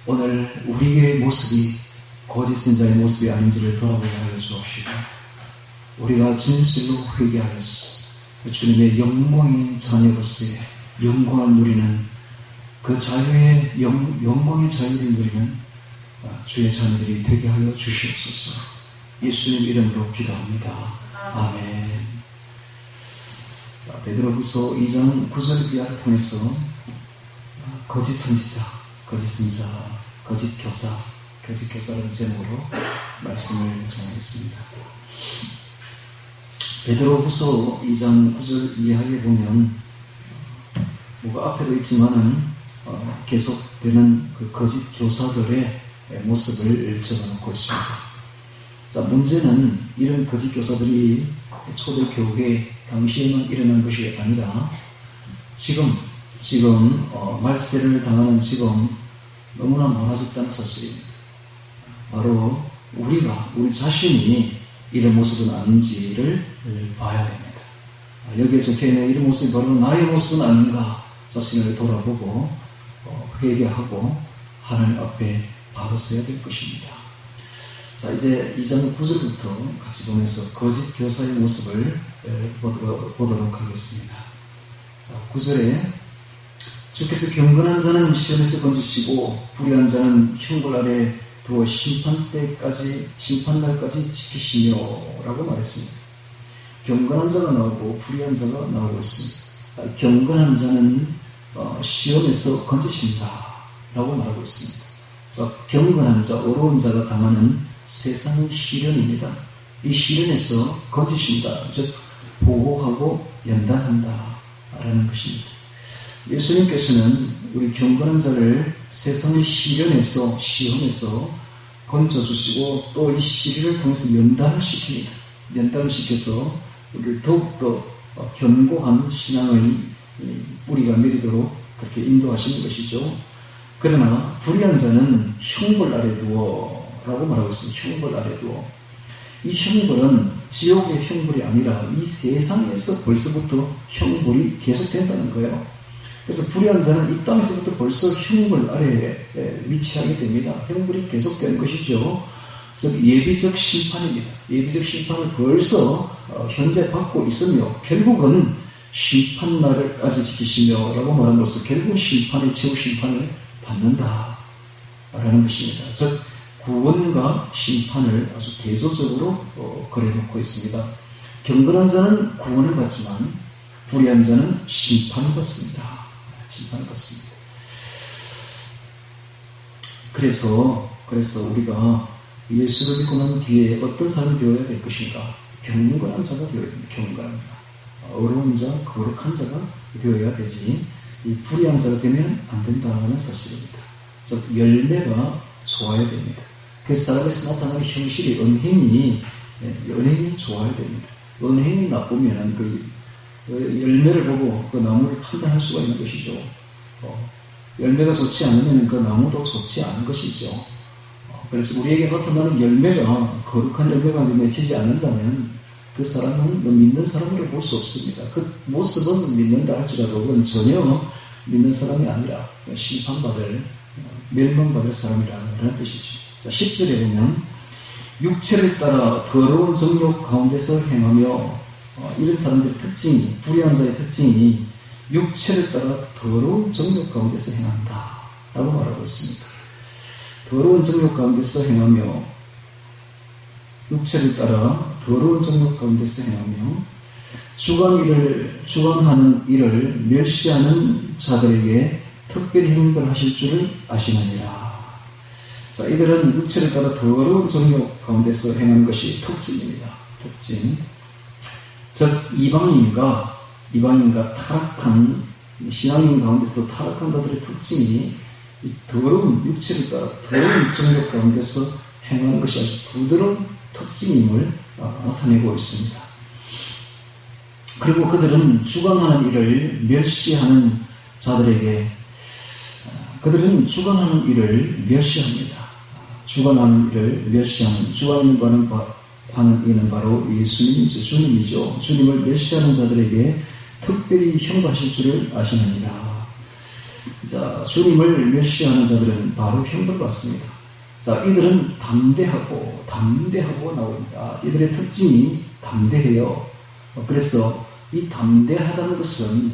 오늘 우리의 모습이 거짓 선자의 모습이 아닌지를 돌아보게 하여 주옵시고, 우리가 진실로 회개하여서 주님의 영광의 자녀로서의 영광을 누리는 그 자유의 영광의 자유를 누리는 주의 자녀들이 되게 하여 주시옵소서. 예수님 이름으로 기도합니다. 아멘. 베드로후서 2장 9절 이하를 통해서 거짓 선지자, 거짓 교사라는 제목으로 말씀을 전하겠습니다. 베드로후서 2장 9절 이하에 보면 뭐가 앞에도 있지만은 계속되는 그 거짓 교사들의 모습을 적어놓고 있습니다. 자, 문제는 이런 거짓 교사들이 초대교회 당시에만 일어난 것이 아니라 지금 말세를 당하는 지금 너무나 많아졌다는 사실입니다. 바로 우리 자신이 이런 모습은 아닌지를 봐야 됩니다. 여기에 적혀있는 이런 모습이 바로 나의 모습은 아닌가 자신을 돌아보고 회개하고 하나님 앞에 바로 서야 될 것입니다. 자, 이제 2장 9절부터 같이 보면서 거짓 교사의 모습을 보도록 하겠습니다. 자, 9절에 주께서 경건한 자는 시험에서 건지시고 불의한 자는 형벌 아래 두어 심판날까지 지키시며 라고 말했습니다. 경건한 자가 나오고 불의한 자가 나오고 있습니다. 경건한 자는 시험에서 건지신다 라고 말하고 있습니다. 자, 경건한 자, 어려운 자가 당하는 세상의 시련입니다. 이 시련에서 건지신다, 즉 보호하고 연단한다 라는 것입니다. 예수님께서는 우리 경건한 자를 세상의 시련에서, 시험에서 건져주시고 또 이 시련을 통해서 연단을 시킵니다. 연단을 시켜서 우리를 더욱더 견고한 신앙의 뿌리가 내리도록 그렇게 인도하시는 것이죠. 그러나 불의한 자는 형벌 아래 두어 라고 말하고 있습니다. 형벌 아래 두어. 이 형벌은 지옥의 형벌이 아니라 이 세상에서 벌써부터 형벌이 계속된다는 거예요. 그래서 불의한 자는 이 땅에서부터 벌써 형벌 아래에 위치하게 됩니다. 형벌이 계속되는 것이죠. 즉 예비적 심판입니다. 예비적 심판을 벌써 현재 받고 있으며 결국은 심판날까지 지키시며 라고 말함으로써 결국은 최후 심판을 받는다 라는 것입니다. 즉 구원과 심판을 아주 대조적으로 그려놓고 있습니다. 경건한 자는 구원을 받지만 불의한 자는 심판을 받습니다. 심판을 받습니다. 그래서 우리가 예수를 믿고 난 뒤에 어떤 사람이 되어야 될 것인가? 경건한 자가 되어야 됩니다. 경건한 자. 어려운 자, 거룩한 자가 되어야 되지, 이 불의한 자가 되면 안 된다는 사실입니다. 즉 열매가 좋아야 됩니다. 그 사람에서 나타나는 형실이 은행이 좋아야 됩니다. 은행이 나쁘면 그 열매를 보고 그 나무를 판단할 수가 있는 것이죠. 열매가 좋지 않으면 그 나무도 좋지 않은 것이죠. 그래서 우리에게 나타나는 열매가 거룩한 열매가 맺히지 않는다면 그 사람은 믿는 사람으로 볼 수 없습니다. 그 모습은 믿는다 할지라도 그건 전혀 믿는 사람이 아니라 심판받을, 멸망받을 사람이라는 뜻이죠. 자, 10절에 보면 육체를 따라 더러운 정욕 가운데서 행하며, 이런 사람들의 특징이, 불의한 자의 특징이 육체를 따라 더러운 정욕 가운데서 행한다 라고 말하고 있습니다. 더러운 정욕 가운데서 행하며, 육체를 따라 더러운 정욕 가운데서 행하며 주관하는 일을 멸시하는 자들에게 특별히 형벌하실 줄을 아시느니라. 자, 이들은 육체를 따라 더러운 정욕 가운데서 행하는 것이 특징입니다. 특징. 즉 이방인과 타락한 신앙인 가운데서 타락한 자들의 특징이 이 더러운 육체를 따라 더러운 정욕 가운데서 행하는 것이 아주 부드러운 특징임을 나타내고 있습니다. 그리고 그들은 주관하는 일을 멸시하는 자들에게, 그들은 주관하는 일을 멸시합니다. 주관하는 일을 멸시하는, 주관하는 이는 바로 예수님이죠. 주님이죠. 주님을 멸시하는 자들에게 특별히 형벌하실 줄을 아시느니라. 자, 주님을 멸시하는 자들은 바로 형벌받습니다. 자, 이들은 담대하고 나옵니다. 이들의 특징이 담대해요. 그래서 이 담대하다는 것은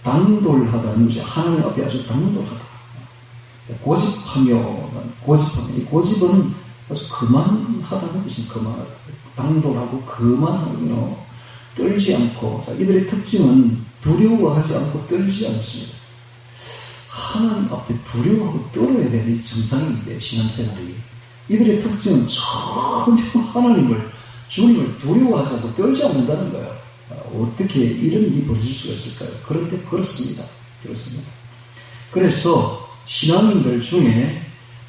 당돌하다는 것이 하나님 앞에 아주 당돌하다. 고집하며 이 고집은 아주 거만하다는 뜻입니다. 거만하다. 당돌하고 거만하며 떨지 않고, 자, 이들의 특징은 두려워하지 않고 떨지 않습니다. 하나님 앞에 두려워하고 떨어야 되는 이 정상인데, 신앙생활이. 이들의 특징은 전혀 주님을 두려워하지 않고 떨지 않는다는 거예요. 어떻게 이런 일이 벌어질 수가 있을까요? 그런데 그렇습니다. 그래서 신앙인들 중에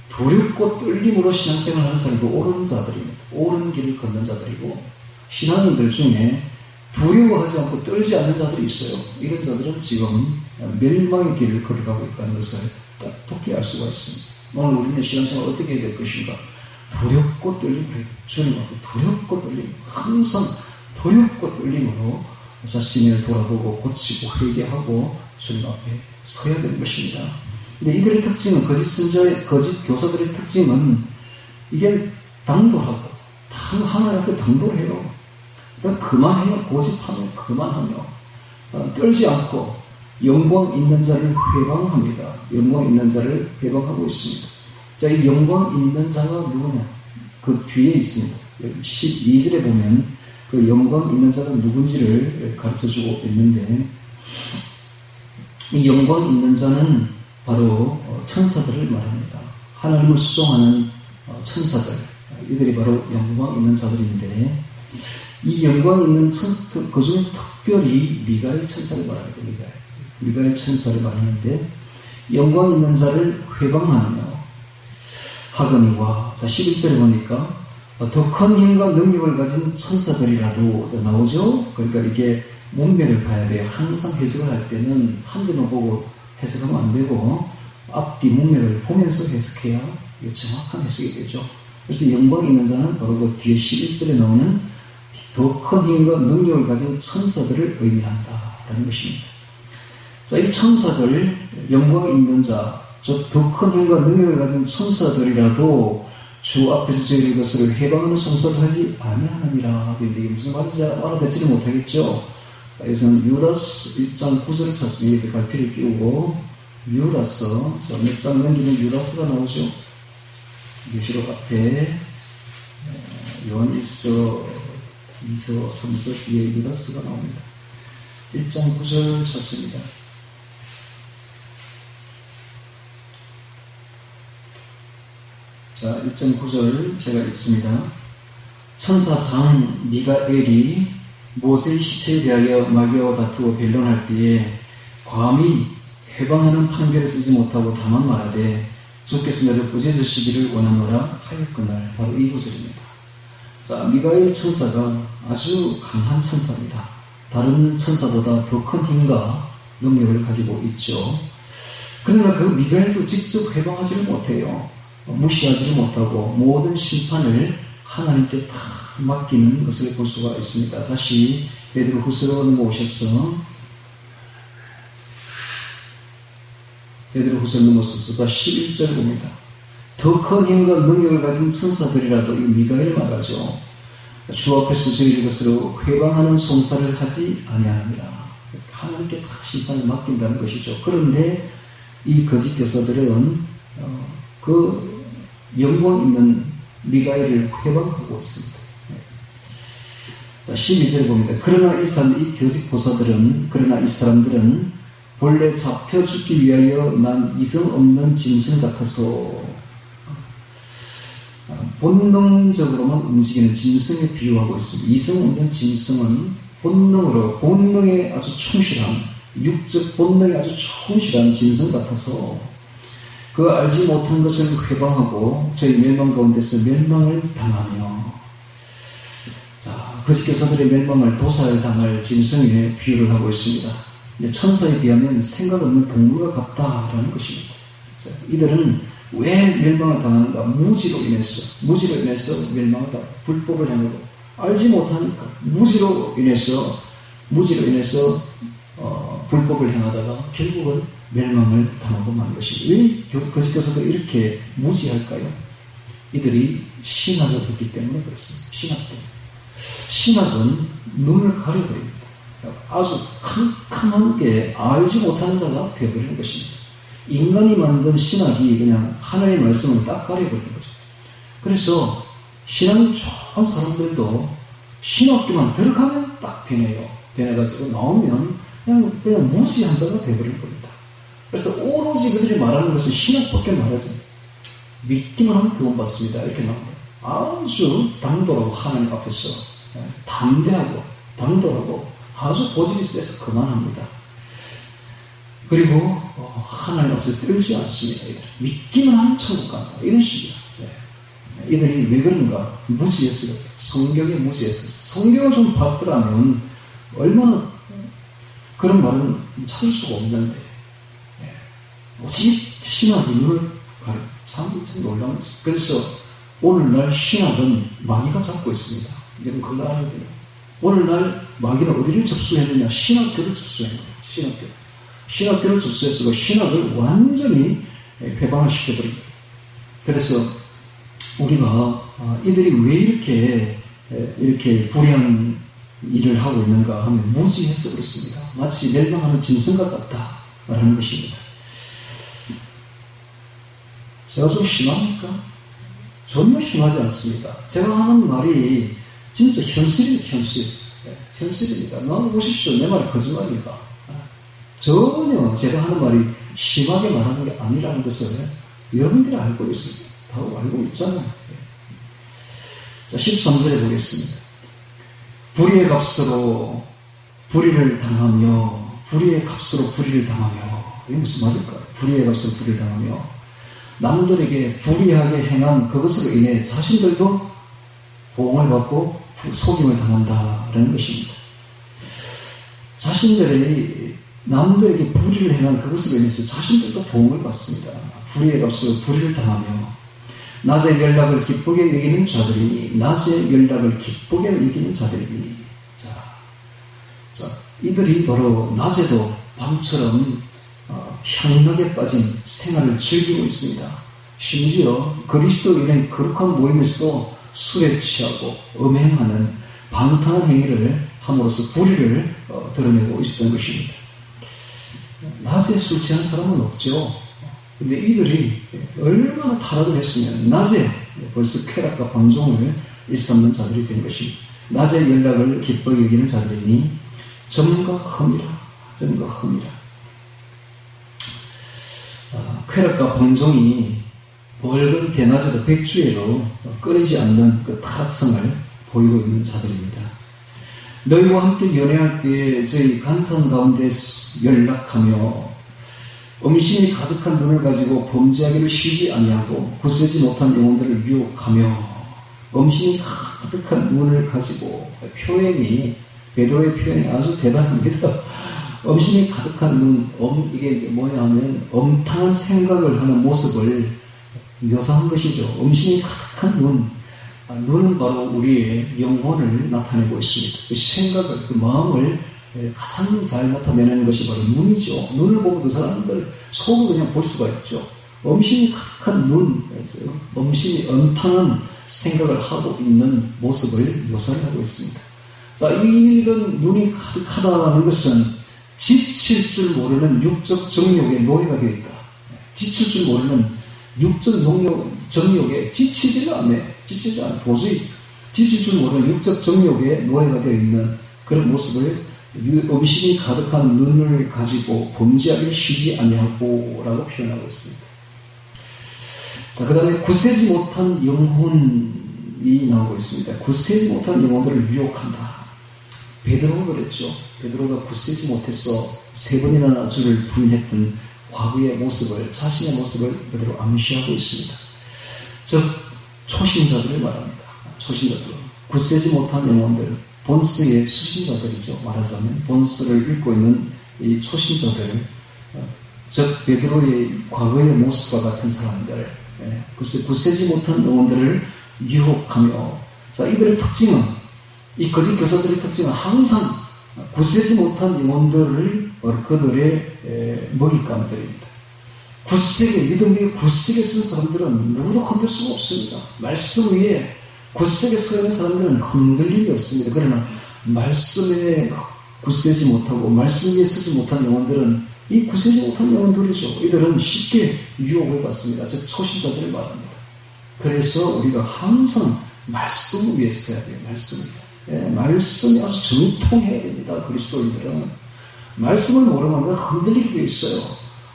두렵고 떨림으로 신앙생활 하는 사람도 옳은 자들입니다. 옳은 길을 걷는 자들이고, 신앙인들 중에 두려워하지 않고 떨지 않는 자들이 있어요. 이런 자들은 지금 멸망의 길을 걸어가고 있다는 것을 똑똑히 알 수가 있습니다. 오늘 우리는 신앙생활 어떻게 해야 될 것인가? 두렵고 떨림으로, 주님 앞에 두렵고 떨림, 항상 두렵고 떨림으로 자신을 돌아보고 고치고 회개하고 주님 앞에 서야 되는 것입니다. 근데 이들의 특징은, 거짓 교사들의 특징은 이게 당돌하고, 하나님 앞에 당돌해요. 그만해요. 고집하며 그만하며 떨지 않고 영광 있는 자를 회방합니다. 영광 있는 자를 회방하고 있습니다. 자, 이 영광 있는 자가 누구냐? 그 뒤에 있습니다. 12절에 보면 그 영광 있는 자가 누군지를 가르쳐주고 있는데, 이 영광 있는 자는 바로 천사들을 말합니다. 하나님을 수종하는 천사들, 이들이 바로 영광 있는 자들인데, 이 영광 있는 천사, 그 중에서 특별히 미가엘 천사를 말합니다. 미가엘 천사를 말하는데, 영광 있는 자를 회방하며 하거니와, 자, 11절에 보니까 더 큰 힘과 능력을 가진 천사들이라도, 자, 나오죠? 그러니까 이게 문맥을 봐야 돼요. 항상 해석을 할 때는 한 점을 보고 해석하면 안 되고 앞뒤 문맥을 보면서 해석해야 이게 정확한 해석이 되죠. 그래서 영광 있는 자는 바로 그 뒤에 11절에 나오는 더 큰 힘과 능력을 가진 천사들을 의미한다라는 것입니다. 자, 이 천사들, 영광 있는 자, 더 큰 힘과 능력을 가진 천사들이라도 주 앞에서 저희를 것으로 해방하는 송사를 하지 아니하느니라. 이게 무슨 말인지 알아듣지를 못하겠죠. 자, 여기서는 유다서 1장 9절을 찾습니다. 여기서 갈피를 끼우고 유다서, 몇 장 넘기면 유다서가 나오죠. 요시록 앞에 요한 1서, 2서, 3서 뒤에 유다서가 나옵니다. 1장 9절 찾습니다. 자, 1장 9절 제가 읽습니다. 천사장 미가엘이 모세의 시체에 대하여 마귀와 다투고 변론할 때에 감히 해방하는 판결을 쓰지 못하고 다만 말하되 주께서 너를 꾸짖으시기를 원하노라 하였거늘. 바로 이 구절입니다. 자, 미가엘 천사가 아주 강한 천사입니다. 다른 천사보다 더 큰 힘과 능력을 가지고 있죠. 그러나 그 미가엘도 직접 해방하지를 못해요. 무시하지를 못하고 모든 심판을 하나님께 다 맡기는 것을 볼 수가 있습니다. 다시 베드로후서로 넘어오셔서 베드로후서 넘어서서 11절 봅니다. 더 큰 힘과 능력을 가진 천사들이라도 이 미가엘 말하죠. 주 앞에서 저희를 것으로 회방하는 송사를 하지 아니하느니라. 하나님께 다 심판을 맡긴다는 것이죠. 그런데 이 거짓 교사들은 그 영광 있는 미가엘을 회방하고 있습니다. 자, 12절에 봅니다. 그러나 이 거짓 교사들은, 그러나 이 사람들은 본래 잡혀 죽기 위하여 난 이성 없는 짐승 같아서, 본능적으로만 움직이는 짐승에 비유하고 있습니다. 이성 없는 짐승은 본능에 아주 충실한, 육적 본능에 아주 충실한 짐승 같아서 그 알지 못한 것을 회방하고 저희 멸망 가운데서 멸망을 당하며, 자, 거짓 교사들의 멸망을 도살당할 짐승에 비유를 하고 있습니다. 천사에 비하면 생각 없는 동물과 같다라는 것입니다. 자, 이들은 왜 멸망을 당하는가? 무지로 인해서 멸망을 당하고, 불법을 향하고 알지 못하니까 무지로 인해서 불법을 향하다가 결국은 멸망을 당하고 만 것입니다. 왜 거짓 교사들이 이렇게 무지할까요? 이들이 신학을 했기 때문에 그렇습니다. 신학 때문에. 신학은 눈을 가려버립니다. 아주 캄캄하게 알지 못하는 자가 되어버리는 것입니다. 인간이 만든 신학이 그냥 하나님의 말씀을 딱 가려버리는 거죠. 그래서 신앙이 좋은 사람들도 신학교만 들어가면 딱 변해요. 변해가지고 나오면 그냥 무지한 자가 되어버리는 겁니다. 그래서 오로지 그들이 말하는 것은 신학밖에 말하지 믿기만 하면 구원받습니다. 이렇게 나옵니다. 아주 당돌하고 하나님 앞에서 담대하고 당돌하고 아주 고집이 세서 그만합니다. 그리고 하나님 앞에서 떨지 않습니다. 믿기만 하면 천국 간다. 이런 식이야. 이들이 왜 그런가? 무지했어요. 성경에 무지했어요. 성경을 좀 봤더라면 얼마나 그런 말은 찾을 수가 없는데 오직 신학이 눈을 가려. 참 놀라운 거죠. 그래서 오늘날 신학은 마귀가 잡고 있습니다. 여러분 그걸 알아야 돼요. 오늘날 마귀는 어디를 접수했느냐? 신학교를 접수했는 거예요. 신학교를 접수해서 신학을 완전히 배반을 시켜버립니다. 그래서 우리가 이들이 왜 이렇게 불의한 일을 하고 있는가 하면 무지해서 그렇습니다. 마치 멸망하는 짐승과 같다라는 것입니다. 제가 좀 심합니까? 전혀 심하지 않습니다. 제가 하는 말이 진짜 현실입니다. 현실입니다. 나와보십시오. 내 말이 거짓말입니다. 전혀 제가 하는 말이 심하게 말하는 게 아니라는 것을 여러분들이 알고 있습니다. 다 알고 있잖아요. 자, 13절에 보겠습니다. 불의의 값으로 불의를 당하며 이게 무슨 말일까요? 불의의 값으로 불의를 당하며 남들에게 불의하게 행한 그것으로 인해 자신들도 보응을 받고 속임을 당한다라는 것입니다. 자신들이 남들에게 불의를 행한 그것으로 인해서 자신들도 보응을 받습니다. 불의의 값으로 불의를 당하며 낮의 연락을 기쁘게 여기는 자들이니 자, 이들이 바로 낮에도 밤처럼 향락에 빠진 생활을 즐기고 있습니다. 심지어 그리스도인의 거룩한 모임에서도 술에 취하고 음행하는 방탕한 행위를 함으로써 불의를 드러내고 있었던 것입니다. 낮에 술 취한 사람은 없죠. 근데 이들이 얼마나 타락을 했으면 낮에 벌써 쾌락과 방종을 일삼는 자들이 된 것입니다. 낮에 연락을 기뻐 여기는 자들이니 점과 흠이라. 쾌락과 방종이 벌금 대낮에도 백주에도 끊이지 않는 그 타락성을 보이고 있는 자들입니다. 너희와 함께 연애할 때 저희 간상 가운데 연락하며 음신이 가득한 눈을 가지고 범죄하기를 쉬지 아니하고 굳세지 못한 영혼들을 유혹하며 음신이 가득한 눈을 가지고 베드로의 표현이 아주 대단합니다. 음신이 가득한 눈, 이게 이제 뭐냐 하면 엄탕한 생각을 하는 모습을 묘사한 것이죠. 음신이 가득한 눈은 바로 우리의 영혼을 나타내고 있습니다. 그 생각을, 그 마음을 가장 잘 나타내는 것이 바로 눈이죠. 눈을 보면 그 사람들 속을 그냥 볼 수가 있죠. 음신이 가득한 음신이 엄탕한 생각을 하고 있는 모습을 묘사를 하고 있습니다. 자, 이런 눈이 가득하다는 것은 지칠 줄 모르는 육적 정욕의 노예가 되어 있다. 지칠 줄 모르는 육적 정욕에 지치지 않아. 도저히 지칠 줄 모르는 육적 정욕의 노예가 되어 있는 그런 모습을 음식이 가득한 눈을 가지고 범죄하기 쉬지 아니하고 라고 표현하고 있습니다. 자, 그 다음에 굳세지 못한 영혼이 나오고 있습니다. 굳세지 못한 영혼들을 유혹한다. 베드로가 그랬죠. 베드로가 굳세지 못해서 3번이나 주를 부인했던 과거의 모습을, 자신의 모습을 그대로 암시하고 있습니다. 즉 초신자들을 말합니다. 초신자들, 굳세지 못한 영혼들, 본스의 수신자들이죠. 말하자면 본스를 읽고 있는 이 초신자들, 즉 베드로의 과거의 모습과 같은 사람들, 굳세지 못한 영혼들을 유혹하며, 자, 이들의 특징은, 이 거짓 교사들의 특징은 항상 굳세지 못한 영혼들을 그들의 먹잇감들입니다. 굳세게 믿음에 굳세게 쓴 사람들은 누구도 흔들 수가 없습니다. 말씀 위에 굳세게 서 있는 사람들은 흔들림이 없습니다. 그러나 말씀에 굳세지 못하고 말씀 위에 서지 못한 영혼들은 이 굳세지 못한 영혼들이죠. 이들은 쉽게 유혹을 받습니다. 즉 초신자들을 말합니다. 그래서 우리가 항상 말씀 위에 서야 돼요. 말씀 위에. 말씀이 아주 정통해야 됩니다. 그리스도인들은 말씀을 모르면 흔들리게 되어 있어요.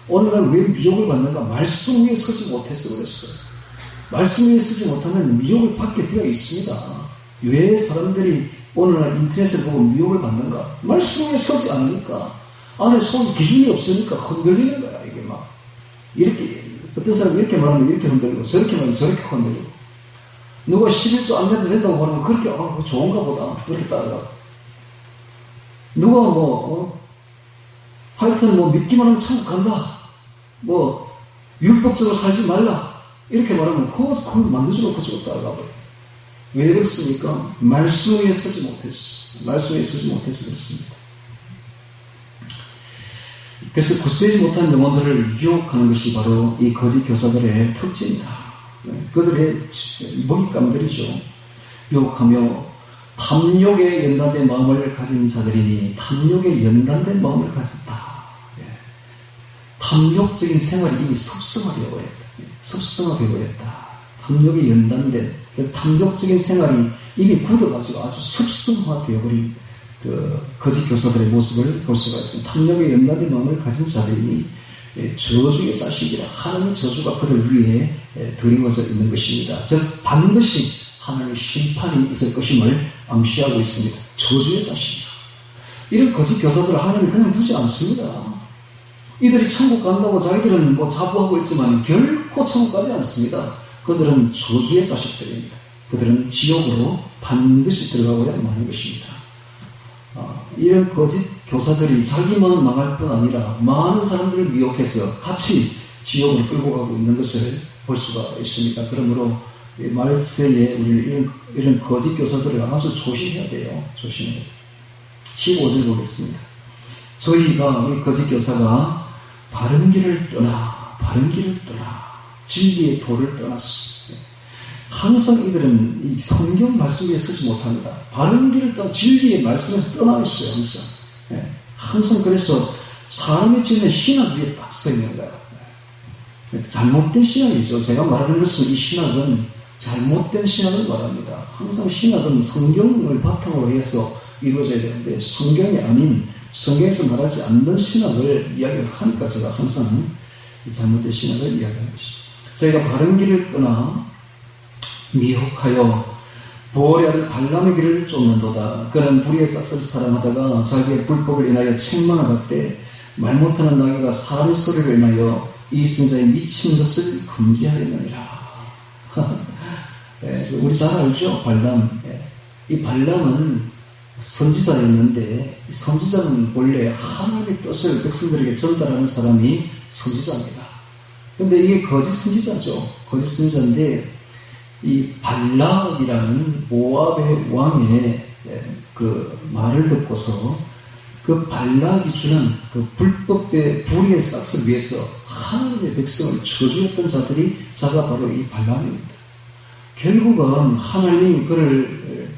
오늘날 왜 미혹을 받는가? 말씀 위에 서지 못해서 그랬어요. 말씀 위에 서지 못하면 미혹을 받게 되어 있습니다. 왜 사람들이 오늘날 인터넷을 보고 미혹을 받는가? 말씀 위에 서지 않으니까 안에 선 기준이 없으니까 흔들리는 거야. 이게 막 이렇게 어떤 사람이 이렇게 말하면 이렇게 흔들리고 저렇게 말하면 저렇게 흔들리고 누가 11조 안 내도 된다고 말하면 그렇게 좋은가 보다 그렇게 따라가고 누가 하여튼 믿기만 하면 천국 간다 율법적으로 살지 말라 이렇게 말하면 그거 만들어주고 그쪽으로 따라가버려. 왜 그렇습니까? 말씀 위에 서지 못했어. 말씀 위에 서지 못해서 그렇습니다. 그래서 굳세지 못한 영혼들을 유혹하는 것이 바로 이 거짓 교사들의 특징이다. 그들의 먹잇감들이죠. 유혹하며 탐욕에 연단된 마음을 가진 자들이니 탐욕에 연단된 마음을 가졌다. 탐욕적인 생활이 이미 습성화되어 버렸다. 습성화되어 버렸다. 탐욕에 연단된 탐욕적인 생활이 이미 굳어가지고 아주 습성화되어 버린 그 거짓 교사들의 모습을 볼 수가 있습니다. 탐욕에 연단된 마음을 가진 자들이 저주의 자식이라 하나님의 저주가 그들 위에 드리워져 있는 것입니다. 즉 반드시 하나님의 심판이 있을 것임을 암시하고 있습니다. 저주의 자식이라. 이런 거짓 교사들을 하나님이 그냥 두지 않습니다. 이들이 천국 간다고 자기들은 자부하고 있지만 결코 천국 가지 않습니다. 그들은 저주의 자식들입니다. 그들은 지옥으로 반드시 들어가고야 하는 것입니다. 이런 거짓 교사들이 자기만 망할 뿐 아니라 많은 사람들을 미혹해서 같이 지옥을 끌고 가고 있는 것을 볼 수가 있습니다. 그러므로 말세에 우리는 이런 거짓 교사들을 아주 조심해야 돼요. 조심해야 돼요. 15절 보겠습니다. 저희가 이 거짓 교사가 바른 길을 떠나 진리의 도를 떠났어. 항상 이들은 이 성경 말씀 위에 서지 못합니다. 바른 길을 떠나 진리의 말씀에서 떠나 있어요. 항상 그래서 사람이 짓는 신학 위에 딱 서 있는 거예요. 잘못된 신학이죠. 제가 말하는 것은 이 신학은 잘못된 신학을 말합니다. 항상 신학은 성경을 바탕으로 해서 이루어져야 되는데 성경이 아닌 성경에서 말하지 않는 신학을 이야기를 하니까 제가 항상 이 잘못된 신학을 이야기하는 것이죠. 저희가 바른 길을 떠나 미혹하여 보호자를 발람의 길을 쫓는도다. 그는 불의의 싹을 사랑하다가 자기의 불법을 인하여 책망을 받되 말 못하는 나귀가 사람의 소리를 인하여 이 승자의 미친 것을 금지하였느니라. 우리 잘 알죠? 발람. 이 발람은 선지자였는데 선지자는 원래 하나님의 뜻을 백성들에게 전달하는 사람이 선지자입니다. 그런데 이게 거짓 선지자죠. 거짓 선지자인데 이 발람이라는 모압의 왕의 그 말을 듣고서 그 발락이 주는 그 불법의 불의의 싹을 위해서 하나님의 백성을 저주했던 자가 바로 이 발람입니다. 결국은 하나님이 그를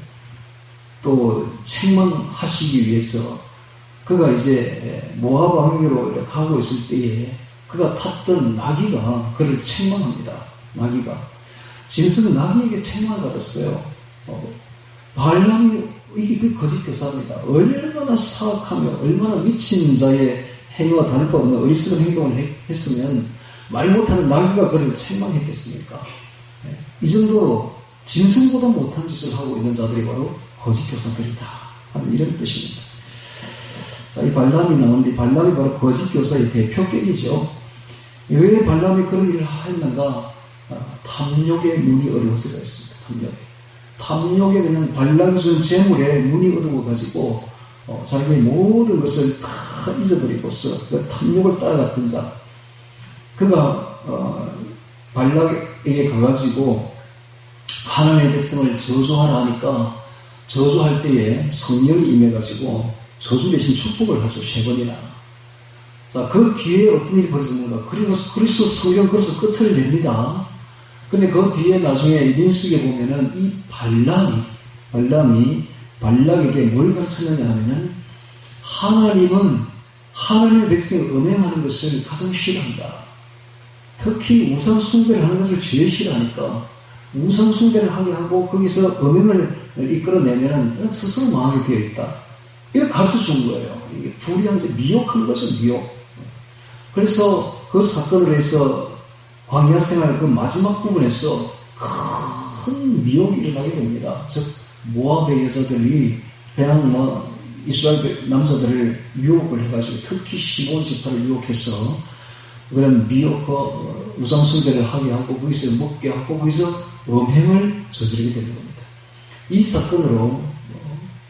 또 책망하시기 위해서 그가 이제 모압 왕에게로 가고 있을 때에 그가 탔던 나귀가 그를 책망합니다. 나귀가 짐승은 나귀에게 책망을 받았어요. 발람이 이게 그 거짓 교사입니다. 얼마나 사악하며 얼마나 미친 자의 행위와 다를 바 없는 어리석은 행동을 했으면 말 못하는 나귀가 그를 책망했겠습니까? 이 정도로 짐승보다 못한 짓을 하고 있는 자들이 바로 거짓 교사들이다 하는 이런 뜻입니다. 자, 이 발람이 나오는데 발람이 바로 거짓 교사의 대표격이죠. 왜 발람이 그런 일을 했는가? 탐욕에 눈이 어두워서 그랬습니다. 탐욕에 그냥 발람이 준 재물에 눈이 어두워가지고 자기의 모든 것을 다 잊어버리고서 그 탐욕을 따라갔던 자, 그가 발락에게 가가지고 하나님의 백성을 저주하라 하니까 저주할 때에 성령이 임해가지고 저주 대신 축복을 하죠. 3번이나. 자, 그 뒤에 어떤 일이 벌어졌는가? 그리고 그리스도 성령 그래서 끝을 냅니다. 근데 그 뒤에 나중에 민수기에 보면은 이 발람이 발락에게 뭘 가르쳤느냐 하면은 하나님은 하나님의 백성을 음행하는 것을 가장 싫어한다. 특히 우상 숭배를 하는 것을 제일 싫어하니까 우상 숭배를 하게 하고 거기서 음행을 이끌어내면은 스스로 망하게 되어 있다. 이걸 가르쳐 준 거예요. 이게 불의한 미혹한 거죠, 미혹. 그래서 그 사건으로 해서 광야 생활 그 마지막 부분에서 큰 미혹이 일어나게 됩니다. 즉 모압의 여자들이 그냥 이스라엘 남자들을 유혹을 해가지고 특히 시몬 지파를 유혹해서 그런 미혹과 우상 숭배를 하게 하고 거기서 먹게 하고 거기서 음행을 저지르게 되는 겁니다. 이 사건으로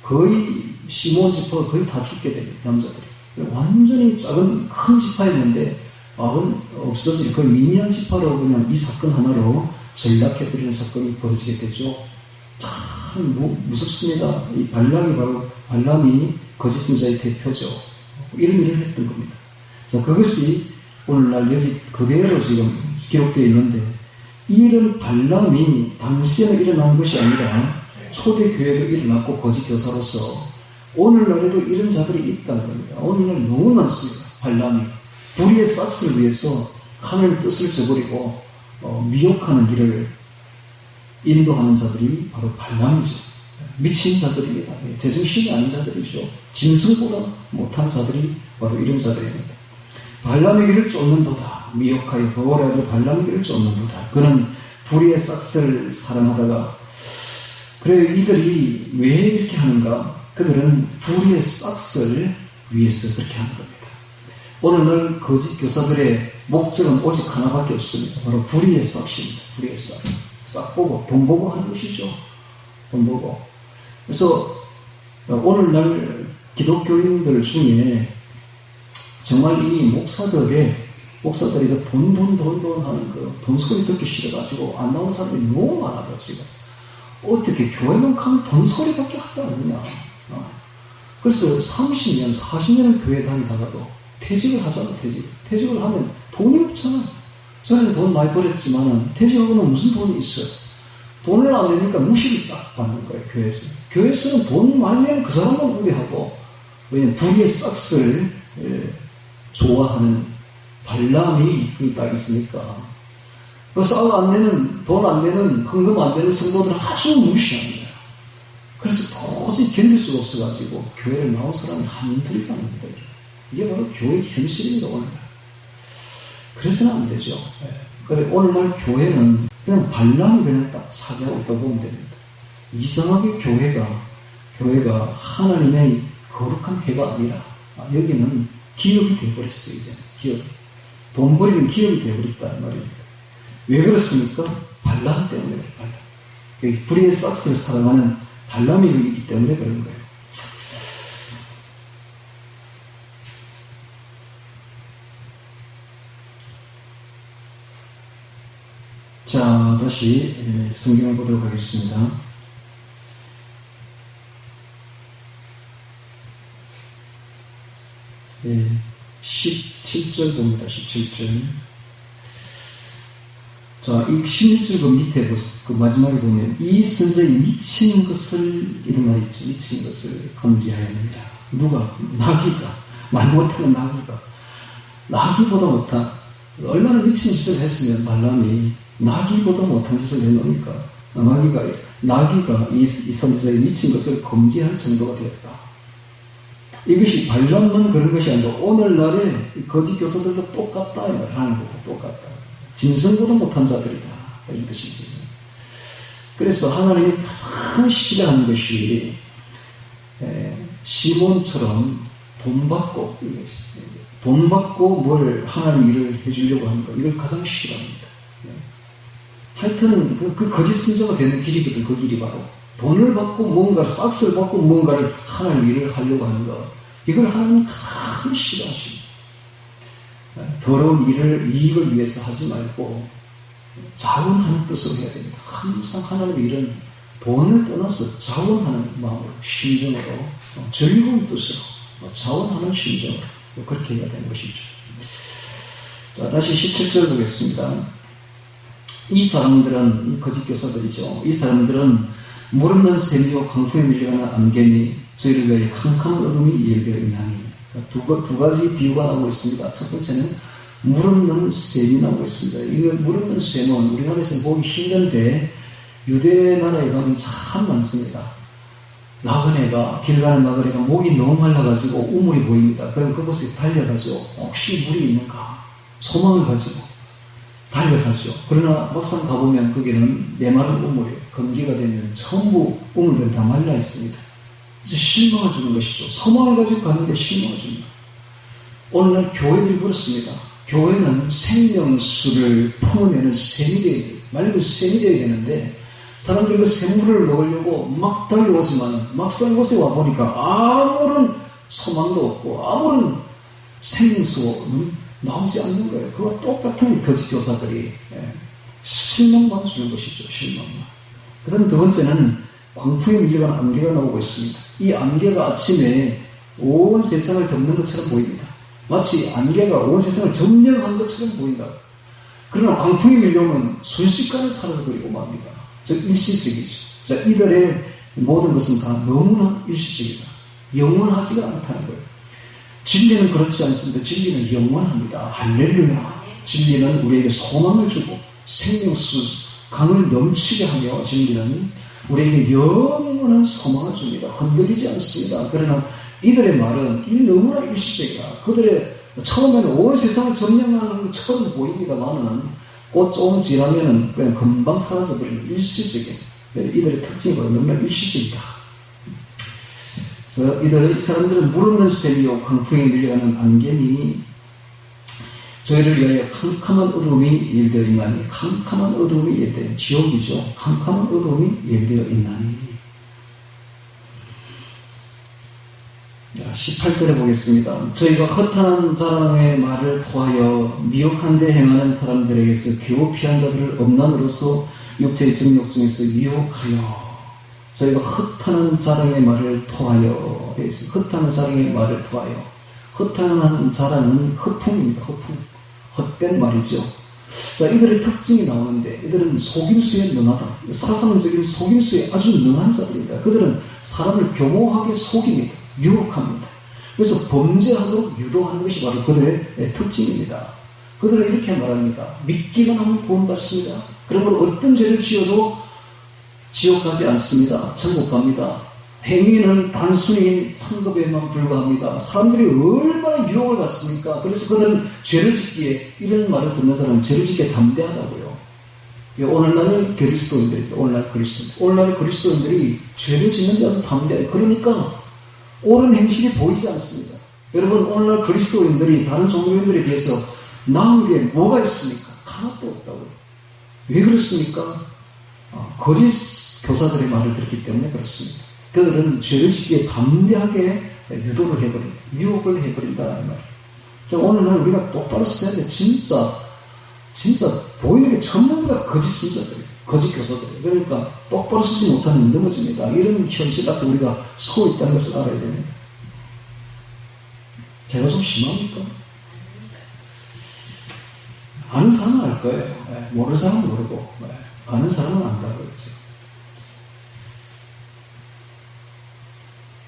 거의 시몬 지파가 거의 다 죽게 됩니다. 남자들이. 완전히 작은 큰 지파였는데 없어지는 그 미니언 지파로 그냥 이 사건 하나로 전락해버리는 사건이 벌어지게 되죠. 참 무섭습니다. 이 발람이 거짓 선자의 대표죠. 이런 일을 했던 겁니다. 자, 그것이 오늘날 여기 그대로 지금 기록되어 있는데 이런 발람이 당시에는 일어난 것이 아니라 초대교회도 일어났고 거짓 교사로서 오늘날에도 이런 자들이 있다는 겁니다. 오늘날 너무 많습니다. 발람이 불의의 싹스를 위해서 하나님의 뜻을 저버리고 미혹하는 길을 인도하는 자들이 바로 발람이죠. 미친 자들입니다. 제정신이 아닌 자들이죠. 짐승보다 못한 자들이 바로 이런 자들입니다. 발람의 길을 쫓는도다. 미혹하여 버거라도 발람의 길을 쫓는도다. 그는 불의의 싹스를 사랑하다가 그래 이들이 왜 이렇게 하는가? 그들은 불의의 싹스를 위해서 그렇게 하는 겁니다. 오늘날 거짓 교사들의 목적은 오직 하나밖에 없습니다. 바로 불의의 싹입니다. 불의의 싹. 싹 보고 돈 보고 하는 것이죠. 돈 보고. 그래서 오늘날 기독교인들 중에 정말 이 목사들이 돈 하는 돈 소리 듣기 싫어가지고 안 나오는 사람들이 너무 많아요, 지금. 어떻게 교회만 가면 돈 소리밖에 하지 않느냐. 그래서 30년, 40년을 교회 다니다가도 퇴직을 하잖아, 퇴직을 하면 돈이 없잖아. 저는 돈 많이 벌었지만 퇴직하고는 무슨 돈이 있어요? 돈을 안 내니까 무시를 딱 받는 거예요, 교회에서. 교회에서는 돈 많이 내면 그 사람만 우대하고, 왜냐면 불의의 싹스를 좋아하는 발람이 그게 딱 있으니까. 그래서 돈 안 내는, 헌금 안 되는 성도들은 아주 무시하는 거예요. 그래서 도저히 견딜 수가 없어가지고 교회를 나온 사람이 한둘이가 아닙니다. 이게 바로 교회의 현실입니다, 오늘. 그래서는 안 되죠. 그래, 오늘날 교회는 그냥 발람이 그냥 딱 차지하고 있다고 보면 됩니다. 이상하게 교회가 하나님의 거룩한 회가 아니라, 여기는 기업이 되어버렸어요, 이제. 기업. 돈 버리는 기업이 되어버렸다는 말입니다. 왜 그렇습니까? 발람 때문에, 발람. 불의의 싹스를 사랑하는 발람이 있기 때문에 그런 거예요. 자, 다시 성경을 보도록 하겠습니다. 네, 17절 봅니다. 17절. 자, 이 16절 그 밑에 그 마지막에 보면 이 선자의 미친 것을 이런 말이 있죠. 미친 것을 금지하였느니라. 누가? 나귀가. 말 못하는 나귀보다 못한, 얼마나 미친 짓을 했으면 발람이 나귀보다 못한 짓을 해놓으니까 나귀가 이 선지자의 미친 것을 금지할 정도가 되었다. 이것이 발람만 그런 것이 아니라 오늘날의 거짓 교사들도 똑같다 이 말을 하는 것도 똑같다. 짐승보다 못한 자들이다 이런 뜻이죠. 그래서 하나님이 가장 싫어하는 것이 시몬처럼 돈 받고 뭘 하나님 일을 해주려고 하는 거, 이걸 가장 싫어합니다. 하여튼 그 거짓 선자가 되는 길이거든. 그 길이 바로 돈을 받고 뭔가를 싹스를 받고 뭔가를 하나님 일을 하려고 하는 거, 이걸 하나님이 가장 싫어하십니다. 더러운 이익을 위해서 하지 말고 자원하는 뜻으로 해야 됩니다. 항상 하나님의 일은 돈을 떠나서 자원하는 마음으로, 심정으로, 즐거운 뜻으로 자원하는 심정으로 그렇게 해야 되는 것이죠. 자, 다시 17절 보겠습니다. 이 사람들은, 이 거짓 교사들이죠. 이 사람들은 물 없는 샘이요 강풍에 밀려가는 안개니 저희를 위하여 캄캄한 어둠이 예비되어 있나니. 자, 두 가지 비유가 나오고 있습니다. 첫 번째는 물 없는 샘이 나오고 있습니다. 이 물 없는 샘은 우리나라에서 보기 힘든데 유대 나라에 가면 참 많습니다. 나그네가, 길 가는 나그네가 목이 너무 말라가지고 우물이 보입니다. 그럼 그곳에 달려가지고 혹시 물이 있는가 소망을 가지고 달려가죠. 그러나 막상 가보면 거기는 메마른 우물이에요. 건기가 되면 전부 우물들이 다 말라 있습니다. 그래서 실망을 주는 것이죠. 소망을 가지고 가는데 실망을 줍니다. 오늘날 교회들이 그렇습니다. 교회는 생명수를 품어내는 샘이 되어야 돼요. 맑은 샘이 되어야 되는데 사람들이 그 샘물을 먹으려고 막 달려오지만 막상 곳에 와보니까 아무런 소망도 없고 아무런 생명수는 나오지 않는 거예요. 그와 똑같은 거짓 교사들이 실망만 주는 것이죠. 실망만. 그 다음 두 번째는 광풍에 밀려가는 안개가 나오고 있습니다. 이 안개가 아침에 온 세상을 덮는 것처럼 보입니다. 마치 안개가 온 세상을 점령한 것처럼 보인다. 그러나 광풍이 밀려오면 순식간에 사라져버리고 맙니다. 즉 일시적이죠. 자, 이들의 모든 것은 다 너무나 일시적이다. 영원하지가 않다는 거예요. 진리는 그렇지 않습니다. 진리는 영원합니다. 할렐루야. 진리는 우리에게 소망을 주고 생명수 강을 넘치게 하며 진리는 우리에게 영원한 소망을 줍니다. 흔들리지 않습니다. 그러나 이들의 말은 너무나 일시적이다. 그들의 처음에는 온 세상을 점령하는 것처럼 보입니다만은 곧 조금 지나면은 그냥 금방 사라져버리는 일시적인 이들의 특징이 너무나 일시적이다. 그래서 이 사람들은 물 없는 샘이요 강풍에 밀려가는 안개니 저희를 위하여 캄캄한 어둠이 예비되어 있나니. 캄캄한 어둠이 예비되어 지옥이죠. 캄캄한 어둠이 예비되어 있나니. 18절에 보겠습니다. 저희가 허탄한 자랑의 말을 토하여 미혹한 데 행하는 사람들에게서 겨우 피한 자들을 엄난으로서 육체의 정욕 중에서 유혹하여. 저희가 허탄한 자랑의 말을 토하여. 허탄한 자랑의 말을 토하여. 허탄한 자랑은 허풍입니다. 허풍. 헛된 말이죠. 자, 이들의 특징이 나오는데 이들은 속임수에 능하다. 사상적인 속임수에 아주 능한 자들입니다. 그들은 사람을 교모하게 속입니다. 유혹합니다. 그래서 범죄하도록 유도하는 것이 바로 그들의 특징입니다. 그들은 이렇게 말합니다. 믿기만 하면 구원받습니다. 그러면 어떤 죄를 지어도 지옥 가지 않습니다. 천국 갑니다. 행위는 단순히 상급에만 불과합니다. 사람들이 얼마나 유혹을 받습니까? 그래서 그들은 죄를 짓기에, 이런 말을 듣는 사람은 죄를 짓기에 담대하다고요. 오늘날의 그리스도인들입니다. 오늘날의 그리스도인들이 죄를 짓는 데 아주 담대해요. 그러니까 옳은 행실이 보이지 않습니다. 여러분, 오늘날 그리스도인들이 다른 종교인들에 비해서 나은 게 뭐가 있습니까? 하나도 없다고요. 왜 그렇습니까? 거짓 교사들의 말을 들었기 때문에 그렇습니다. 그들은 죄를 짓기에 담대하게 유도를 해버린다. 유혹을 해버린다는 말이에요. 오늘날 우리가 똑바로 써야 돼. 진짜 보이는 게 전부 다 거짓 신자들이에요. 거짓 교사들이에요. 그러니까 똑바로 쓰지 못하면 넘어집니다. 이런 현실 앞에 우리가 서 있다는 것을 알아야 됩니다. 제가 좀 심합니까? 아는 사람은 알 거예요. 모르는 사람은 모르고 아는 사람은 안다고 그랬죠.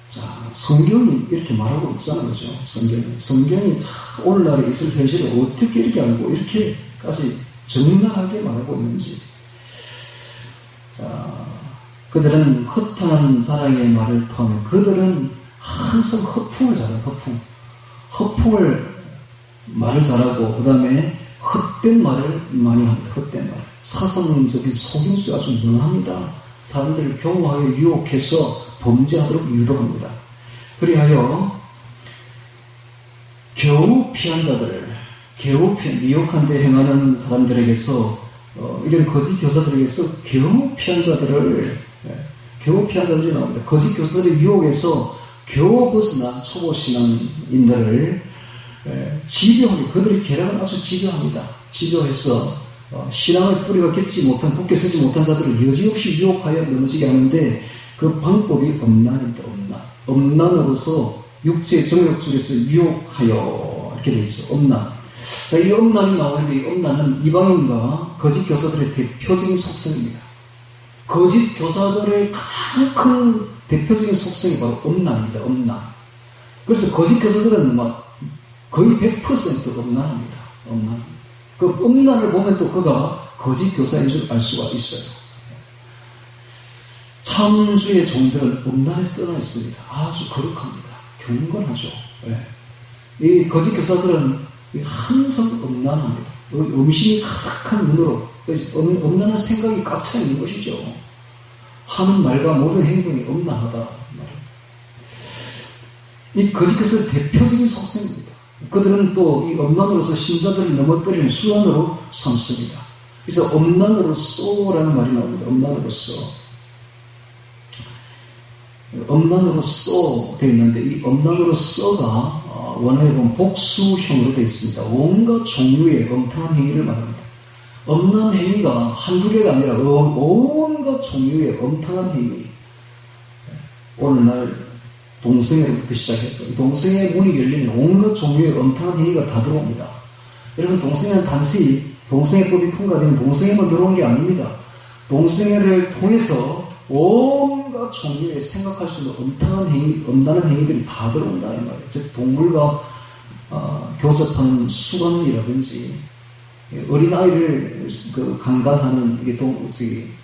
자, 성경이 이렇게 말하고 있잖아요. 그죠? 성경이 오늘날에 있을 현실을 어떻게 이렇게 알고 이렇게까지 적나라하게 말하고 있는지. 자, 그들은 허탄한 자랑의 말을 포함해 그들은 항상 허풍을 잘해요. 허풍을 말을 잘하고 그 다음에 헛된 말을 많이 합니다. 헛된 말. 사상적인 속임수가 아주 능합니다. 사람들을 교모하게 유혹해서 범죄하도록 유도합니다. 그리하여 겨우 피한 자들을, 미혹한 데 행하는 사람들에게서 이런 거짓 교사들에게서 겨우 피한 자들이 나옵니다. 거짓 교사들의 유혹에서 겨우 벗어난 초보 신앙인들을 집요하게, 그들의 계략은 아주 집요합니다. 집요해서 신앙의 뿌리가 깊지 못한, 굳게 서지 못한 자들을 여지없이 유혹하여 넘어지게 하는데 그 방법이 엄난입니다. 엄난으로서 육체의 정욕 중에서 유혹하여 이렇게 되어 있죠. 음란. 자, 이 음란이 나오는데 이 음란은 이방인과 거짓 교사들의 대표적인 속성입니다. 거짓 교사들의 가장 큰 대표적인 속성이 바로 음란입니다. 음란. 그래서 거짓 교사들은 막 거의 100% 음란합니다. 음란. 그 음란을 보면 또 그가 거짓 교사인 줄 알 수가 있어요. 참주의 종들은 음란에서 떠나 있습니다. 아주 거룩합니다. 경건하죠. 네. 이 거짓 교사들은 항상 음란합니다. 음심이 가득한 눈으로 음란한 생각이 꽉 차 있는 것이죠. 하는 말과 모든 행동이 음란하다. 이 거짓 교사의 대표적인 속성입니다. 그들은 또 이 음란으로서 신자들을 넘어뜨리는 수단으로 삼습니다. 그래서 음란으로서라는 말이 나옵니다. 음란으로서 되어 있는데 이 음란으로서가 원어에 보면 복수형으로 되어 있습니다. 온갖 종류의 음탕한 행위를 말합니다. 음란 행위가 한두 개가 아니라 온갖 종류의 음탕한 행위. 오늘날 동성애로부터 시작해서 동성애 문이 열리면 온갖 종류의 음탕한 행위가 다 들어옵니다. 여러분, 동성애는 단지 동성애법이 통과되면 동성애만 들어온 게 아닙니다. 동성애를 통해서 온갖 종류의 생각할 수 있는 음탕한 행위, 음란한 행위들이 다 들어온다 이 말이에요. 즉 동물과 교섭하는 수건이라든지 어린아이를 강간하는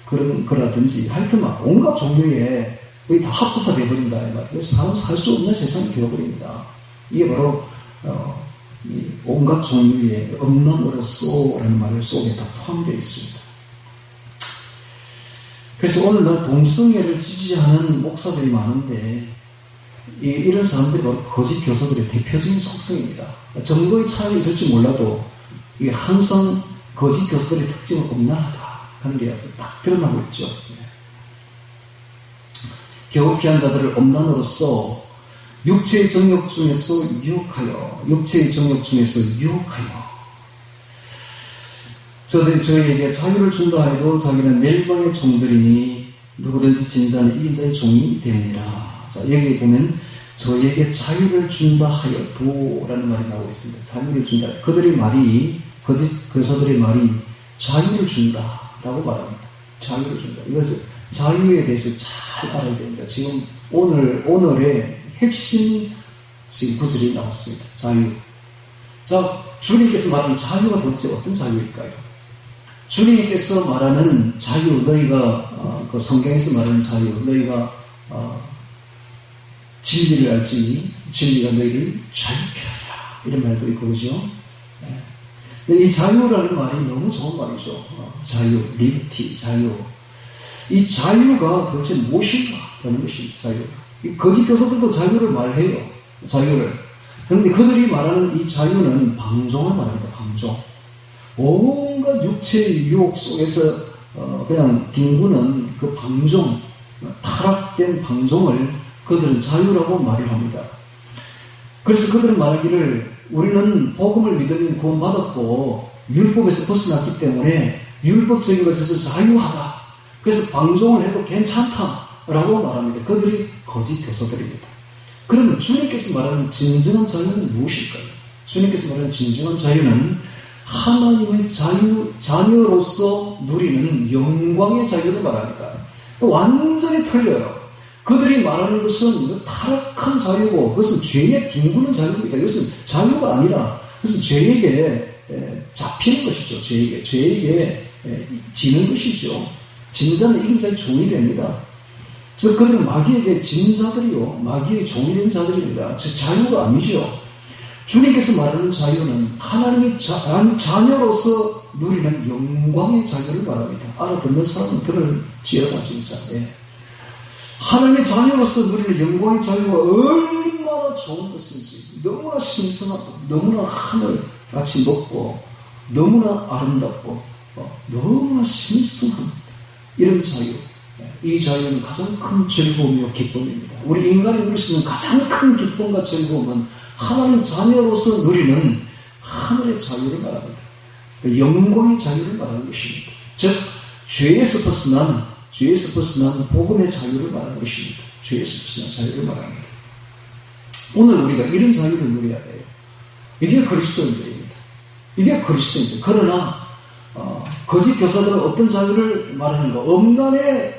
그런 거라든지 하여튼 막 온갖 종류의 거의 다 합법화되어 버린다 이 말이에요. 사람 살 수 없는 세상이 되어버립니다. 이게 바로 이 온갖 종류의 음란으로서라는 말 속에 다 포함되어 있습니다. 그래서 오늘날 동성애를 지지하는 목사들이 많은데 이런 사람들이 바로 거짓 교사들의 대표적인 속성입니다. 정도의 차이가 있을지 몰라도 이게 항상 거짓 교사들의 특징은 음란하다 하는 게 아주 딱 드러나고 있죠. 겨우 피한 자들을 음란으로서 육체의 정욕 중에서 유혹하여 저에게 자유를 준다 해도 자기는 멸망의 종들이니 누구든지 진 자는 이긴 자의 종이 되느니라. 자, 여기 보면 저에게 자유를 준다 하여도 라는 말이 나오고 있습니다. 자유를 준다. 거짓 교사들의 말이 자유를 준다 라고 말합니다. 자유를 준다. 이것을 자유에 대해서 잘 알아야 됩니다. 지금 오늘의 핵심 지금 구절이 나왔습니다. 자유. 자, 주님께서 말하는 자유가 도대체 어떤 자유일까요? 주님께서 말하는 자유, 너희가 그 성경에서 말하는 자유, 너희가 진리를 알지니 진리가 너희를 자유케 하리라 이런 말도 있고 그죠? 네. 이 자유라는 말이 너무 좋은 말이죠. 자유, 리버티, 자유. 이 자유가 도대체 무엇인가 라는 것이 자유. 이 거짓 교사들도 자유를 말해요. 자유를. 그런데 그들이 말하는 이 자유는 방종을 말합니다. 방종. 온갖 육체의 유혹 속에서 그냥 뒹구는 그 방종, 타락된 방종을 그들은 자유라고 말을 합니다. 그래서 그들은 말하기를 우리는 복음을 믿으면 구원받았고 율법에서 벗어났기 때문에 율법적인 것에서 자유하다. 그래서 방종을 해도 괜찮다라고 말합니다. 그들이 거짓 교사들입니다. 그러면 주님께서 말하는 진정한 자유는 무엇일까요? 주님께서 말하는 진정한 자유는 하나님의 자녀로서 누리는 영광의 자유를 말합니다. 완전히 틀려요. 그들이 말하는 것은 타락한 자유고 그것은 죄에 뒹구는 자유입니다. 이것은 자유가 아니라 그것은 죄에게 잡히는 것이죠. 죄에게 지는 것이죠. 진자는 이긴 자의 종이 됩니다. 그래서 그들은 마귀에게 진 자들이요, 마귀의 종이 된 자들입니다. 즉 자유가 아니죠. 주님께서 말하는 자유는 하나님의 자녀로서 누리는 영광의 자유를 말합니다. 알아듣는 사람은 들을지어다 진짜. 하나님의 자녀로서 누리는 영광의 자유가 얼마나 좋은 것인지, 너무나 신선하고 너무나 하늘같이 높고 너무나 아름답고 너무나 신선합니다. 이런 자유, 이 자유는 가장 큰 즐거움이요 기쁨입니다. 우리 인간이 누릴 수 있는 가장 큰 기쁨과 즐거움은 하나님 자녀로서 누리는 하늘의 자유를 말합니다. 영광의 자유를 말하는 것입니다. 즉 죄에서 벗어난 복음의 자유를 말하는 것입니다. 죄에서 벗어난 자유를 말합니다. 오늘 우리가 이런 자유를 누려야 돼요. 이게 그리스도인들입니다. 이게 그리스도인들. 그러나 거짓 교사들은 어떤 자유를 말하는가? 엄간에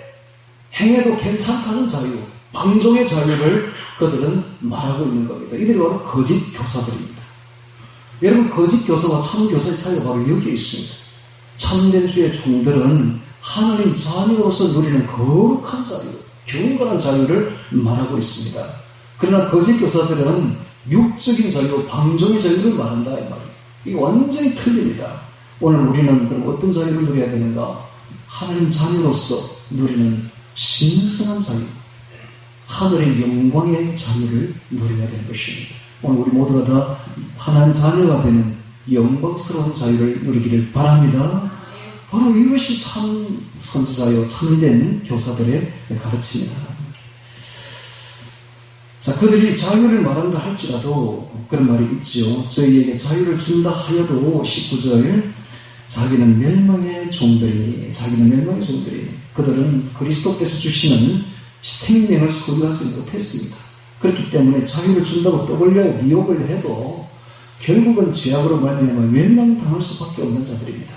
행해도 괜찮다는 자유, 방종의 자유를 그들은 말하고 있는 겁니다. 이들이 바로 거짓 교사들입니다. 여러분, 거짓 교사와 참 교사의 차이가 바로 여기에 있습니다. 참된 주의 종들은 하나님 자녀로서 누리는 거룩한 자유, 경건한 자유를 말하고 있습니다. 그러나 거짓 교사들은 육적인 자유, 방종의 자유를 말한다 이 말이에요. 이게 완전히 틀립니다. 오늘 우리는 그럼 어떤 자유를 누려야 되는가? 하나님 자녀로서 누리는 신성한 자유, 하늘의 영광의 자유를 누려야 되는 것입니다. 오늘 우리 모두가 다 하나님 자녀가 되는 영광스러운 자유를 누리기를 바랍니다. 바로 이것이 참 선지자요, 참된 교사들의 가르침이다. 자, 그들이 자유를 말한다 할지라도 그런 말이 있지요. 저희에게 자유를 준다 하여도 19절 자기는 멸망의 종들이니, 자기는 멸망의 종들이니, 그들은 그리스도께서 주시는 생명을 소유하지 못했습니다. 그렇기 때문에 자유를 준다고 떠벌려고 미혹을 해도 결국은 죄악으로 말미암아 멸망당할 수밖에 없는 자들입니다.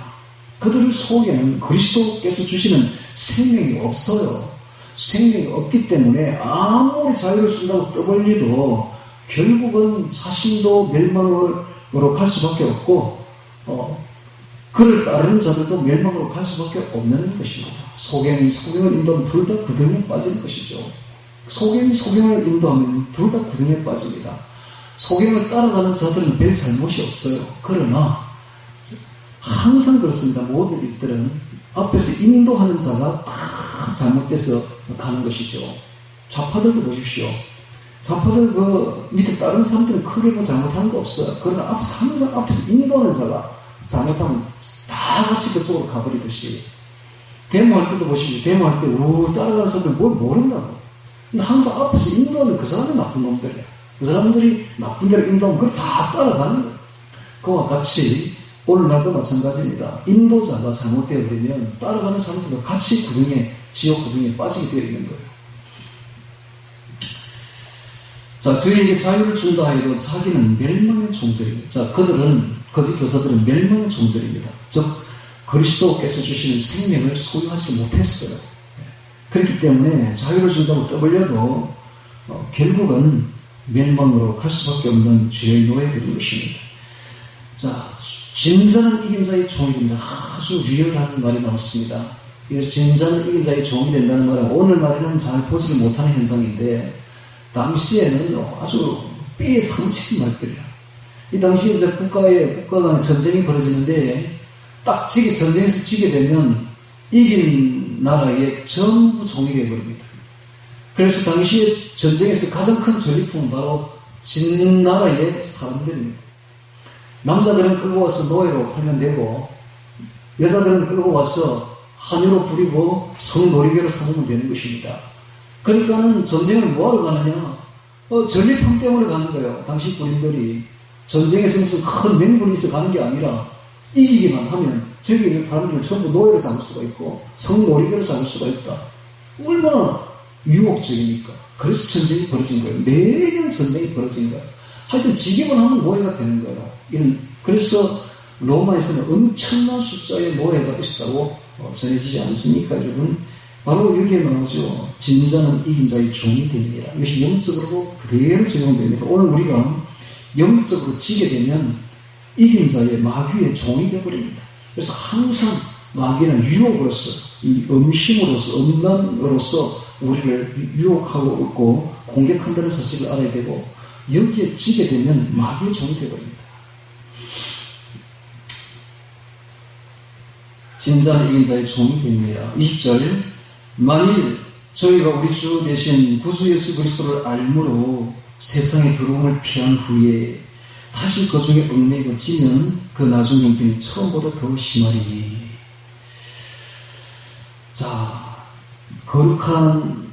그들 속에는 그리스도께서 주시는 생명이 없어요. 생명이 없기 때문에 아무리 자유를 준다고 떠벌려도 결국은 자신도 멸망으로 갈 수밖에 없고 그를 따르는 자들도 멸망으로 갈 수밖에 없는 것입니다. 소경이 소경을 인도하면 둘 다 구덩이에 빠지는 것이죠. 소경이 소경을 인도하면 둘 다 구덩이에 빠집니다. 소경을 따라가는 자들은 별 잘못이 없어요. 그러나 항상 그렇습니다. 모든 일들은 앞에서 인도하는 자가 다 잘못돼서 가는 것이죠. 좌파들도 보십시오. 좌파들 밑에 다른 사람들은 크게 잘못하는 거 없어요. 그러나 항상 앞에서 인도하는 자가 잘못하면 다 같이 그쪽으로 가버리듯이. 데모할 때도 보십시오. 데모할 때 따라가는 사람들 뭘 모른다고. 근데 항상 앞에서 인도하는 그 사람이 나쁜 놈들이야. 그 사람들이 나쁜 데로 인도하면 그걸 다 따라가는 거예요. 그와 같이 오늘날도 마찬가지입니다. 인도자가 잘못되어 버리면 따라가는 사람들도 같이 지옥 구덩이에 빠지게 되어 있는 거예요. 자, 저희에게 자유를 준다 해도 자기는 멸망의 종들입니다. 자, 거짓 교사들은 멸망의 종들입니다. 즉, 그리스도께서 주시는 생명을 소유하지 못했어요. 그렇기 때문에 자유를 준다고 떠벌려도 결국은 멸망으로 갈 수밖에 없는 죄의 노예들인 것입니다. 자, 진자는 이긴 자의 종이 됩니다. 아주 리얼한 말이 나왔습니다. 이것이 진자는 이긴 자의 종이 된다는 말은 오늘 말에는 잘 보지를 못하는 현상인데 당시에는 아주 뼈에 상치는 말들이야. 이 당시에 이제 국가 간의 전쟁이 벌어지는데 딱 전쟁에서 지게 되면 이긴 나라의 전부 종이 되어버립니다. 그래서 당시에 전쟁에서 가장 큰 전리품은 바로 진 나라의 사람들입니다. 남자들은 끌고 와서 노예로 팔면 되고 여자들은 끌고 와서 한유로 부리고 성놀이개로 삼으면 되는 것입니다. 그러니까는 전쟁을 뭐하러 가느냐? 전리품 때문에 가는 거예요. 당시 군인들이 전쟁에서 무슨 큰 명분이 있어 가는 게 아니라 이기기만 하면 저기 있는 사람들을 전부 노예로 잡을 수가 있고 성놀이개로 잡을 수가 있다. 얼마나 유혹적이니까. 그래서 전쟁이 벌어진 거예요. 매년 전쟁이 벌어진 거예요. 하여튼 지기만 하면 노예가 되는 거예요. 그래서 로마에서는 엄청난 숫자의 노예가 있었다고 전해지지 않습니까, 여러분? 바로 여기에 나오죠. 진자는 이긴 자의 종이 됩니다. 이것이 영적으로 그대로 적용됩니다. 오늘 우리가 영적으로 지게 되면 이긴 자의 마귀의 종이 되어버립니다. 그래서 항상 마귀는 유혹으로서, 이 음심으로서, 음란으로서 우리를 유혹하고 있고 공격한다는 사실을 알아야 되고 여기에 지게 되면 마귀의 종이 되어버립니다. 진자는 이긴 자의 종이 됩니다. 20절 만일 저희가 우리 주 대신 구주 예수 그리스도를 알므로 세상의 더러움을 피한 후에 다시 그 중에 얽매이고 지면 그 나중 형편이 처음보다 더 심하리니. 자, 거룩한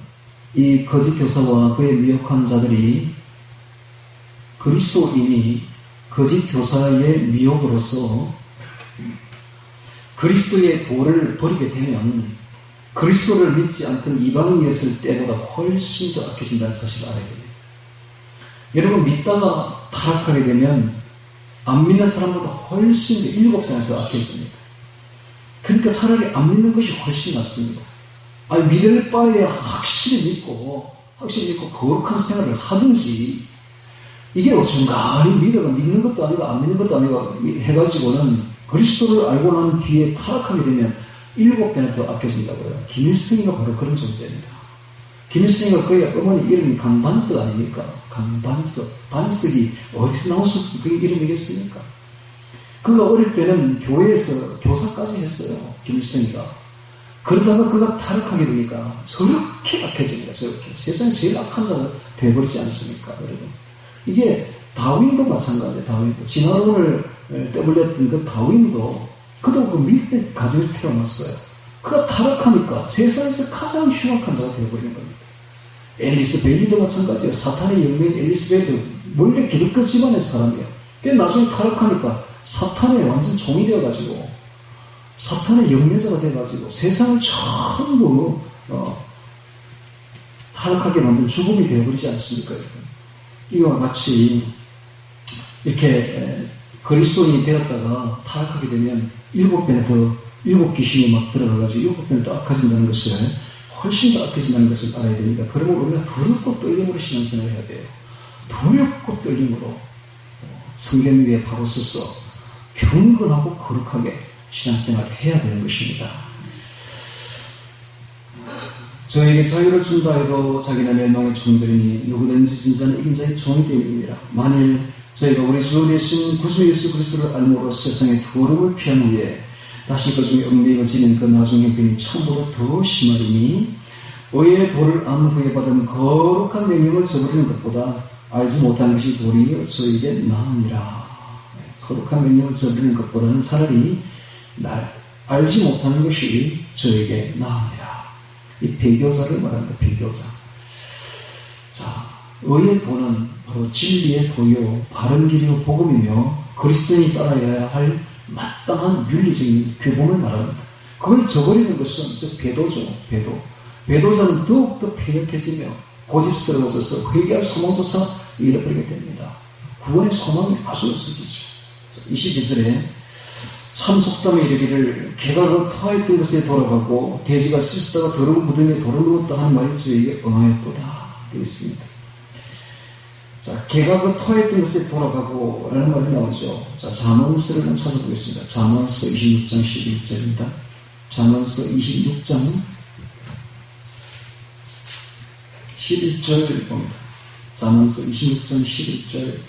이 거짓 교사와 그의 미혹한 자들이 그리스도인이 거짓 교사의 미혹으로서 그리스도의 도를 버리게 되면 그리스도를 믿지 않던 이방인이었을 때보다 훨씬 더 악해진다는 사실을 알아야 됩니다. 여러분 믿다가 타락하게 되면 안 믿는 사람보다 훨씬 7배나 더 악해집니다. 그러니까 차라리 안 믿는 것이 훨씬 낫습니다. 아니 믿을 바에 확실히 믿고 거룩한 생활을 하든지, 이게 어중간히 믿는 것도 아니고 안 믿는 것도 아니고 해가지고는 그리스도를 알고 난 뒤에 타락하게 되면 7배나 더 악해진다고요. 김일성이가 바로 그런 존재입니다. 김일성이가 그의 어머니 이름이 강반석 아닙니까? 강반석. 반석이 어디서 나온 그게 이름이겠습니까? 그가 어릴 때는 교회에서 교사까지 했어요. 김일성이가. 그러다가 그가 타락하게 되니까 저렇게 악해집니다. 저렇게. 세상에 제일 악한 자가 되어버리지 않습니까? 여러분. 이게 다윈도 마찬가지예요. 다윈도. 진화론을 떠벌렸던 그 다윈도, 그도 그 믿음의 가정에서 태어났어요. 그가 타락하니까 세상에서 가장 흉악한 자가 되어버리는 겁니다. 앨리스 베일리도 마찬가지예요. 사탄의 영매인 앨리스 베일리도 원래 기독교 집안의 사람이에요. 근데 나중에 타락하니까 사탄의 완전 종이 되어가지고 사탄의 영매자가 돼가지고 세상을 전부 타락하게 만든 죽음이 되어버리지 않습니까? 이와 같이 이렇게 그리스도인이 되었다가 타락하게 되면 7배나 더, 7귀신이 막 들어가가지고 7배나 더 악해진다는 것을, 훨씬 더 악해진다는 것을 알아야 됩니다. 그러면 우리가 두렵고 떨림으로 신앙생활을 해야 돼요. 두렵고 떨림으로 성경 위에 바로 서서 경건하고 거룩하게 신앙생활을 해야 되는 것입니다. 저에게 자유를 준다 해도 자기는 멸망의 종들이니 누구든지 진짜는 이긴 자의 종이 되느니라. 만일 저희가 우리 주 되신 구주 예수 그리스도를 알므로 세상의 더러움을 피한 후에 다시 그 중에 얽매여지는 그 나중 형편이 처음보다 더 심하리니, 의의 도를 안 후에 받은 거룩한 명령을 저버리는 것보다 알지 못한 것이 도리어 저에게 나으니라. 거룩한 명령을 저버리는 것보다는 차라리 알지 못하는 것이 저에게 나으니라. 이 배교자를 말합니다. 배교자. 자, 의의 도는 바로 진리의 도요, 바른 길이요, 복음이며 그리스도인이 따라야 할 마땅한 윤리적인 규범을 말합니다. 그걸 저버리는 것은 즉 배도죠. 배도자는 더욱더 폐역해지며 고집스러워져서 회개할 소망조차 잃어버리게 됩니다. 구원의 소망이 아주 없어지죠. 22절에 참속담에 이르기를 개가 그 터했던 것에 돌아가고 돼지가 씻다가 더러운 구덩이에 돌아 누웠다 하는 말이 저에게 응하였도다 되어 있습니다. 자, 개가 그 터했던 것에 돌아가고 라는 말이 나오죠. 자, 잠언서를 좀 찾아보겠습니다. 잠언서 26장 11절입니다. 잠언서 26장 11절 봅니다. 잠언서 26장 11절.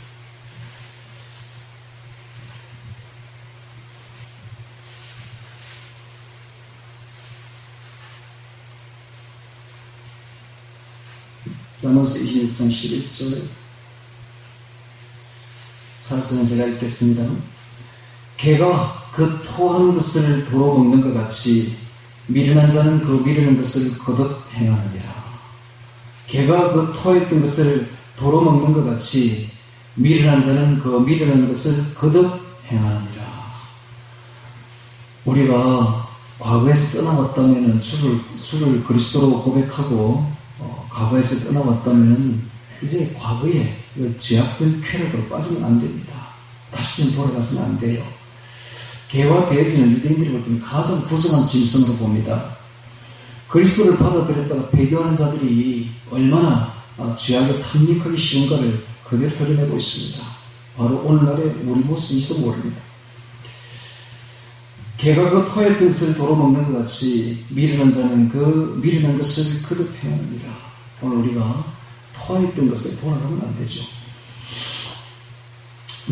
잠언서 26장 11절. 사실은 제가 읽겠습니다. 개가 그 토한 것을 도로 먹는 것 같이 미련한 자는 그 미련한 것을 거듭 행하느니라. 개가 그 토했던 것을 도로 먹는 것 같이 미련한 자는 그 미련한 것을 거듭 행하느니라. 우리가 과거에서 떠나왔다면 주를 그리스도로 고백하고 과거에서 떠나왔다면 이제 과거에 죄악된 쾌락으로 빠지면 안 됩니다. 다시는 돌아가서는 안 돼요. 개와 돼지는 유대인들이 볼 때는 가장 부정한 짐승으로 봅니다. 그리스도를 받아들였다가 배교하는 자들이 얼마나 죄악에 탐닉하기 쉬운가를 그대로 드러내고 있습니다. 바로 오늘날의 우리 모습인지도 모릅니다. 개가 그 토했던 것을 도로 먹는 것 같이 미련한 자는 그 미련한 것을 거듭 행하느니라. 오늘 우리가 토했던 것을 돌아가면 안 되죠.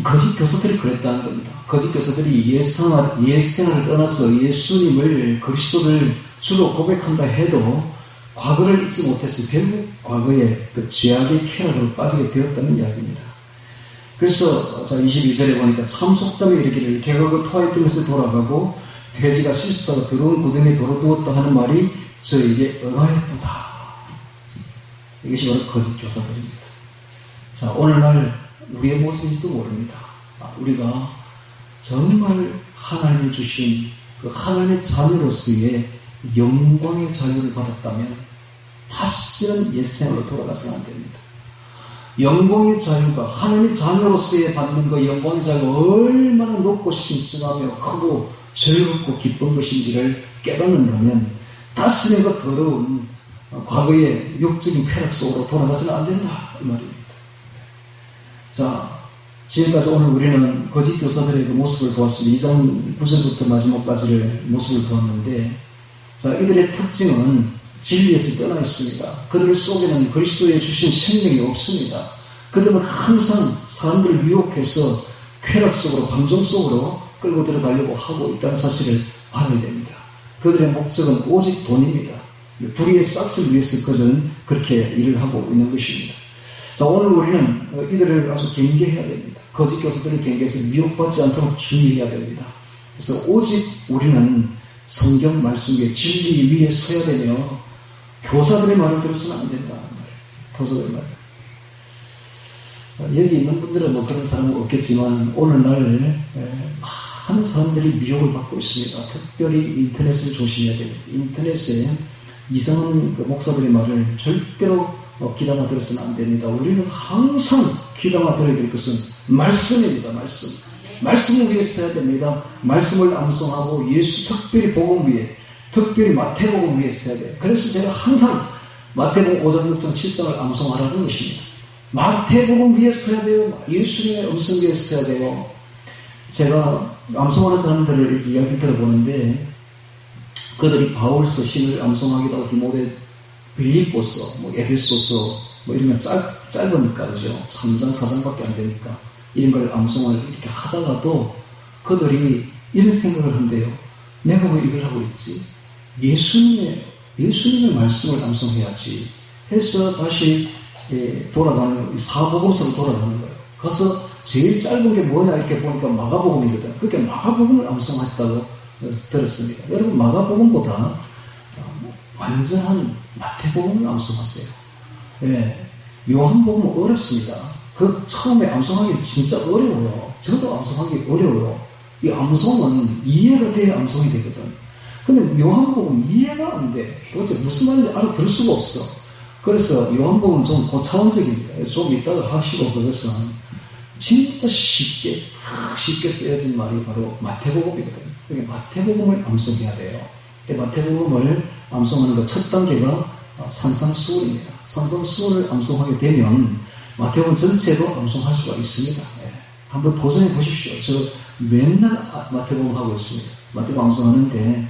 거짓 교사들이 그랬다는 겁니다. 거짓 교사들이 옛생활을 떠나서 예수님을 그리스도를 주로 고백한다 해도 과거를 잊지 못해서 결국 과거에 그 죄악의 쾌락으로 빠지게 되었다는 이야기입니다. 그래서 22절에 보니까 참속담에 이르기를 개가 그 토했던 것을 돌아가고 돼지가 씻었다가 더러운 구덩이에 돌아두었다 하는 말이 저에게 응하였도다. 이것이 바로 거짓 교사들입니다. 자, 오늘날 우리의 모습인지도 모릅니다. 우리가 정말 하나님이 주신 그 하나님의 자녀로서의 영광의 자유를 받았다면 다시는 옛생활로 돌아가서는 안 됩니다. 영광의 자유가 하나님의 자녀로서의 받는 그 영광의 자유가 얼마나 높고 신성하며 크고 즐겁고 기쁜 것인지를 깨닫는다면 다시는 그 더러운 과거의 욕적인 쾌락 속으로 돌아가서는 안 된다 이 말입니다. 자, 지금까지 오늘 우리는 거짓 교사들의 그 모습을 보았습니다. 2장 9절부터 마지막까지를 모습을 보았는데, 자, 이들의 특징은 진리에서 떠나 있습니다. 그들 속에는 그리스도의 주신 생명이 없습니다. 그들은 항상 사람들을 유혹해서 쾌락 속으로, 방종 속으로 끌고 들어가려고 하고 있다는 사실을 알아야 됩니다. 그들의 목적은 오직 돈입니다. 불의의 싹을 위해서 그들은 그렇게 일을 하고 있는 것입니다. 자, 오늘 우리는 이들을 아주 경계해야 됩니다. 거짓 교사들을 경계해서 미혹받지 않도록 주의해야 됩니다. 그래서 오직 우리는 성경 말씀 위에 진리 위에 서야 되며 교사들의 말을 들어서는 안 된다. 교사들의 말. 여기 있는 분들은 뭐 그런 사람은 없겠지만 오늘날 많은 사람들이 미혹을 받고 있습니다. 특별히 인터넷을 조심해야 됩니다. 인터넷에 이상한 그 목사들의 말을 절대로 귀담아 들어서는 안 됩니다. 우리는 항상 귀담아 들어야 될 것은 말씀입니다. 말씀. 말씀을 위해 써야 됩니다. 말씀을 암송하고 예수 특별히 복음 위에, 특별히 마태복음 위에 써야 돼요. 그래서 제가 항상 마태복음 5장, 6장, 7장을 암송하라는 것입니다. 마태복음 위에 써야 돼요. 예수님의 음성 위에 써야 돼요. 제가 암송하는 사람들을 이렇게 이야기 들어보는데 그들이 바울서 신을 암송하기도 하고 디모데, 빌립보서, 뭐 에베소서 뭐 이러면 짧으니까 그죠? 3장 4장밖에 안 되니까 이런 걸 암송을 이렇게 하다가도 그들이 이런 생각을 한대요. 내가 왜 이걸 하고 있지? 예수님의 말씀을 암송해야지 해서 다시 돌아가는, 사복음서로 돌아가는 거예요. 가서 제일 짧은 게 뭐냐 이렇게 보니까 마가복음이거든. 그렇게 마가복음을 암송했다고 들었습니다. 여러분, 마가복음보다 완전한 마태복음을 암송하세요. 예, 요한복음은 어렵습니다. 그 처음에 암송하기 진짜 어려워요. 저도 암송하기 어려워요. 이 암송은 이해가 돼야 암송이 되거든. 근데 요한복음 이해가 안 돼. 도대체 무슨 말인지 알아들을 수가 없어. 그래서 요한복음은 좀 고차원적입니다. 좀 이따가 하시고 그것은 진짜 쉽게 쓰여진 말이 바로 마태복음이거든. 그러니까 마태복음을 암송해야 돼요. 마태복음을 암송하는 그 첫 단계가 산상수훈입니다. 산상수훈을 암송하게 되면 마태복음 전체도 암송할 수가 있습니다. 한번 도전해 보십시오. 저 맨날 마태복음 하고 있습니다. 마태복음 암송하는데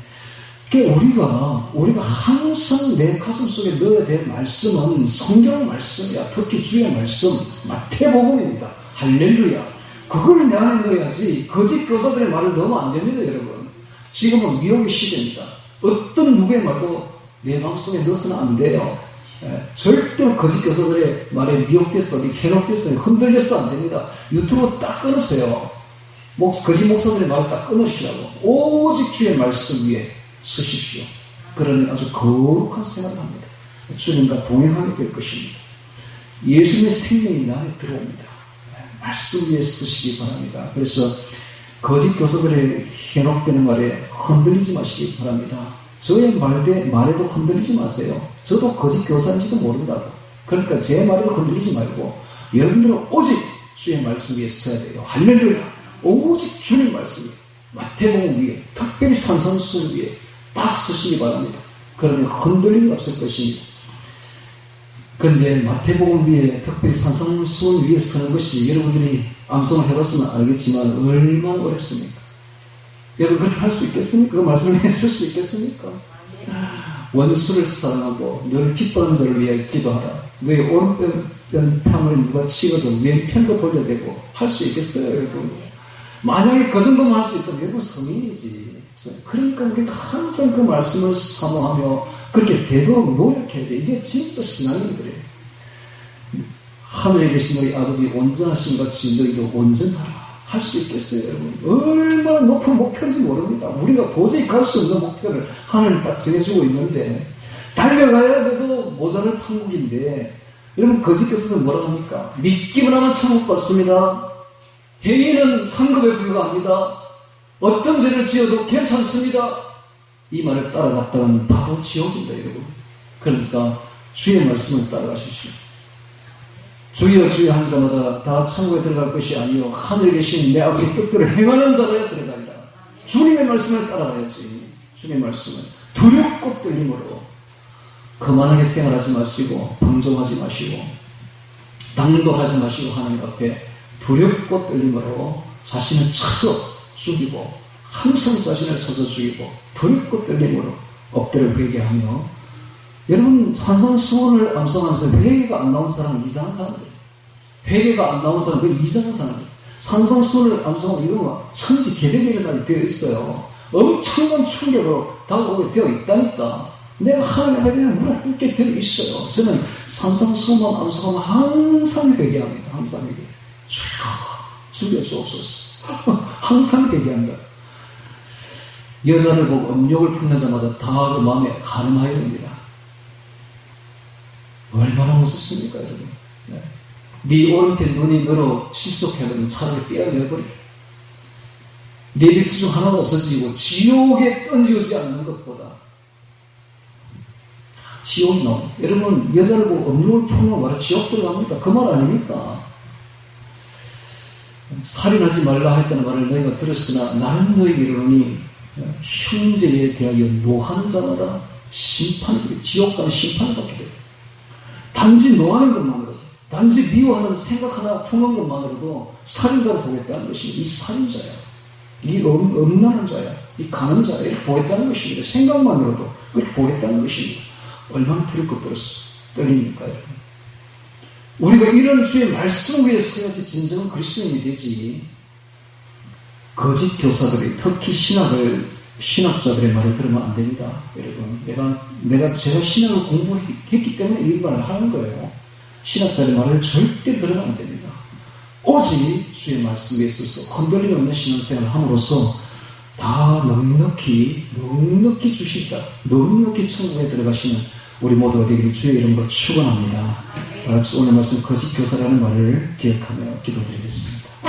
우리가 항상 내 가슴 속에 넣어야 될 말씀은 성경 말씀이야. 특히 주의 말씀 마태복음입니다. 할렐루야. 그걸 내 안에 넣어야지 거짓 교사들의 말을 넣으면 안 됩니다. 여러분, 지금은 미혹의 시대입니다. 어떤 누구의 말도 내 마음속에 넣어서는 안 돼요. 절대로 거짓 교사들의 말에 미혹돼서 현혹돼서 흔들려서도 안 됩니다. 유튜브 딱 끊으세요. 거짓 목사들의 말을 딱 끊으시라고. 오직 주의 말씀 위에 서십시오. 그러면 아주 거룩한 생활을 합니다. 주님과 동행하게 될 것입니다. 예수님의 생명이 내 안에 들어옵니다. 말씀 위에 서시기 바랍니다. 그래서 거짓 교사들의 현혹되는 말에 흔들리지 마시기 바랍니다. 저의 말에도 흔들리지 마세요. 저도 거짓 교사인지도 모른다고. 그러니까 제 말에도 흔들리지 말고 여러분들은 오직 주의 말씀 위에 서야 돼요. 할렐루야. 오직 주님 말씀 위에, 마태복음 위에, 특별히 산상수훈 위에 딱 서시기 바랍니다. 그러면 흔들림이 없을 것입니다. 그런데 마태복음 위에, 특별히 산상수훈 위에 서는 것이 여러분들이 암송을 해봤으면 알겠지만 얼마나 어렵습니까? 여러분 그렇게 할 수 있겠습니까? 그 말씀을 해줄 수 있겠습니까? 원수를 사랑하고 늘 기뻐하는 자를 위해 기도하라. 너의 오른편 뺨을 누가 치거든 왼편도 돌려대고 할 수 있겠어요, 여러분? 만약에 그 정도만 할 수 있다면 여러분 성인이지. 그러니까 우리가 항상 그 말씀을 사모하며 그렇게 되도록 노력해야 돼. 이게 진짜 신앙인들이에요. 하늘에 계신 우리 아버지 온전하신 같이 너희도 온전하라. 할 수 있겠어요, 여러분? 얼마나 높은 목표인지 모릅니다. 우리가 도저히 갈 수 없는 목표를 하나님 딱 정해주고 있는데 달려가야 돼도 모자랄 판국인데 여러분 거짓 교사는 뭐라 합니까? 믿기만 하면 천국 받습니다. 행위는 상급에 불과합니다. 어떤 죄를 지어도 괜찮습니다. 이 말을 따라갔다가는 바로 지옥입니다, 여러분. 그러니까 주의 말씀을 따라가십시오. 주여 주여 한 자마다 다 천국에 들어갈 것이 아니요 하늘에 계신 내 아버지 뜻대로 행하는 자라야 들어가리라. 주님의 말씀을 따라가야지. 주님의 말씀을 두렵고 떨림으로 거만하게 생활하지 마시고 방종하지 마시고 당도하지 마시고 하나님 앞에 두렵고 떨림으로 자신을 쳐서 죽이고 항상 자신을 쳐서 죽이고 두렵고 떨림으로 엎드려 회개하며 여러분 산상수훈을 암송하면서 회개가 안 나온 사람은 이상한 사람들, 회개가 안 나온 사람은 이상한 사람들, 산상수훈을 암송하면 이거 천지 개벽이 일어나게 되어 있어요. 엄청난 충격으로 다가오게 되어 있다니까. 내가 하나님 앞에 무릎 꿇게 되어 있어요. 저는 산상수훈만 암송하면 항상 회개합니다. 항상 회개. 주여 주옵소서. 항상 회개한다. 여자를 보고 음욕을 품는 자마다 다 그 마음에 가늠하여옵니다. 얼마나 무섭습니까, 여러분? 네 오른편 눈이 너로 실족해버리면 차라리 떼어내버려. 네 백수 중 하나가 없어지고 지옥에 던지지 않는 것보다 지옥이 나옵니다. 여러분, 여자를 보고 음욕을 품으면 바로 지옥 들어갑니다. 그 말 아닙니까? 살인하지 말라 했다는 말을 너희가 들었으나 나는 너희에게 이르노니 형제에 대하여 노하는 자마다 지옥 가는 심판을 받게 됩니다. 단지 노하는 것만으로도, 단지 미워하는 생각 하나 품은 것만으로도 살인자를 보겠다는 것입니다. 이 살인자야, 이 음란한 자야, 이 가는 자야, 이렇게 보겠다는 것입니다. 생각만으로도 그렇게 보겠다는 것입니다. 얼마나 두렵고 떨립니까, 여러분? 우리가 이런 주의 말씀 위에 서야지 진정한 그리스도인이 되지. 거짓 교사들이, 특히 신학자들의 말을 들으면 안 됩니다. 여러분, 제가 신학을 공부했기 때문에 이 말을 하는 거예요. 신학자의 말을 절대 들으면 안 됩니다. 오직 주의 말씀 위에 있어서 흔들림 없는 신앙생활을 함으로써 다 넉넉히 주시다. 넉넉히 천국에 들어가시는 우리 모두가 되기를 주의 이름으로 축원합니다. 오늘 말씀 거짓 교사라는 말을 기억하며 기도드리겠습니다.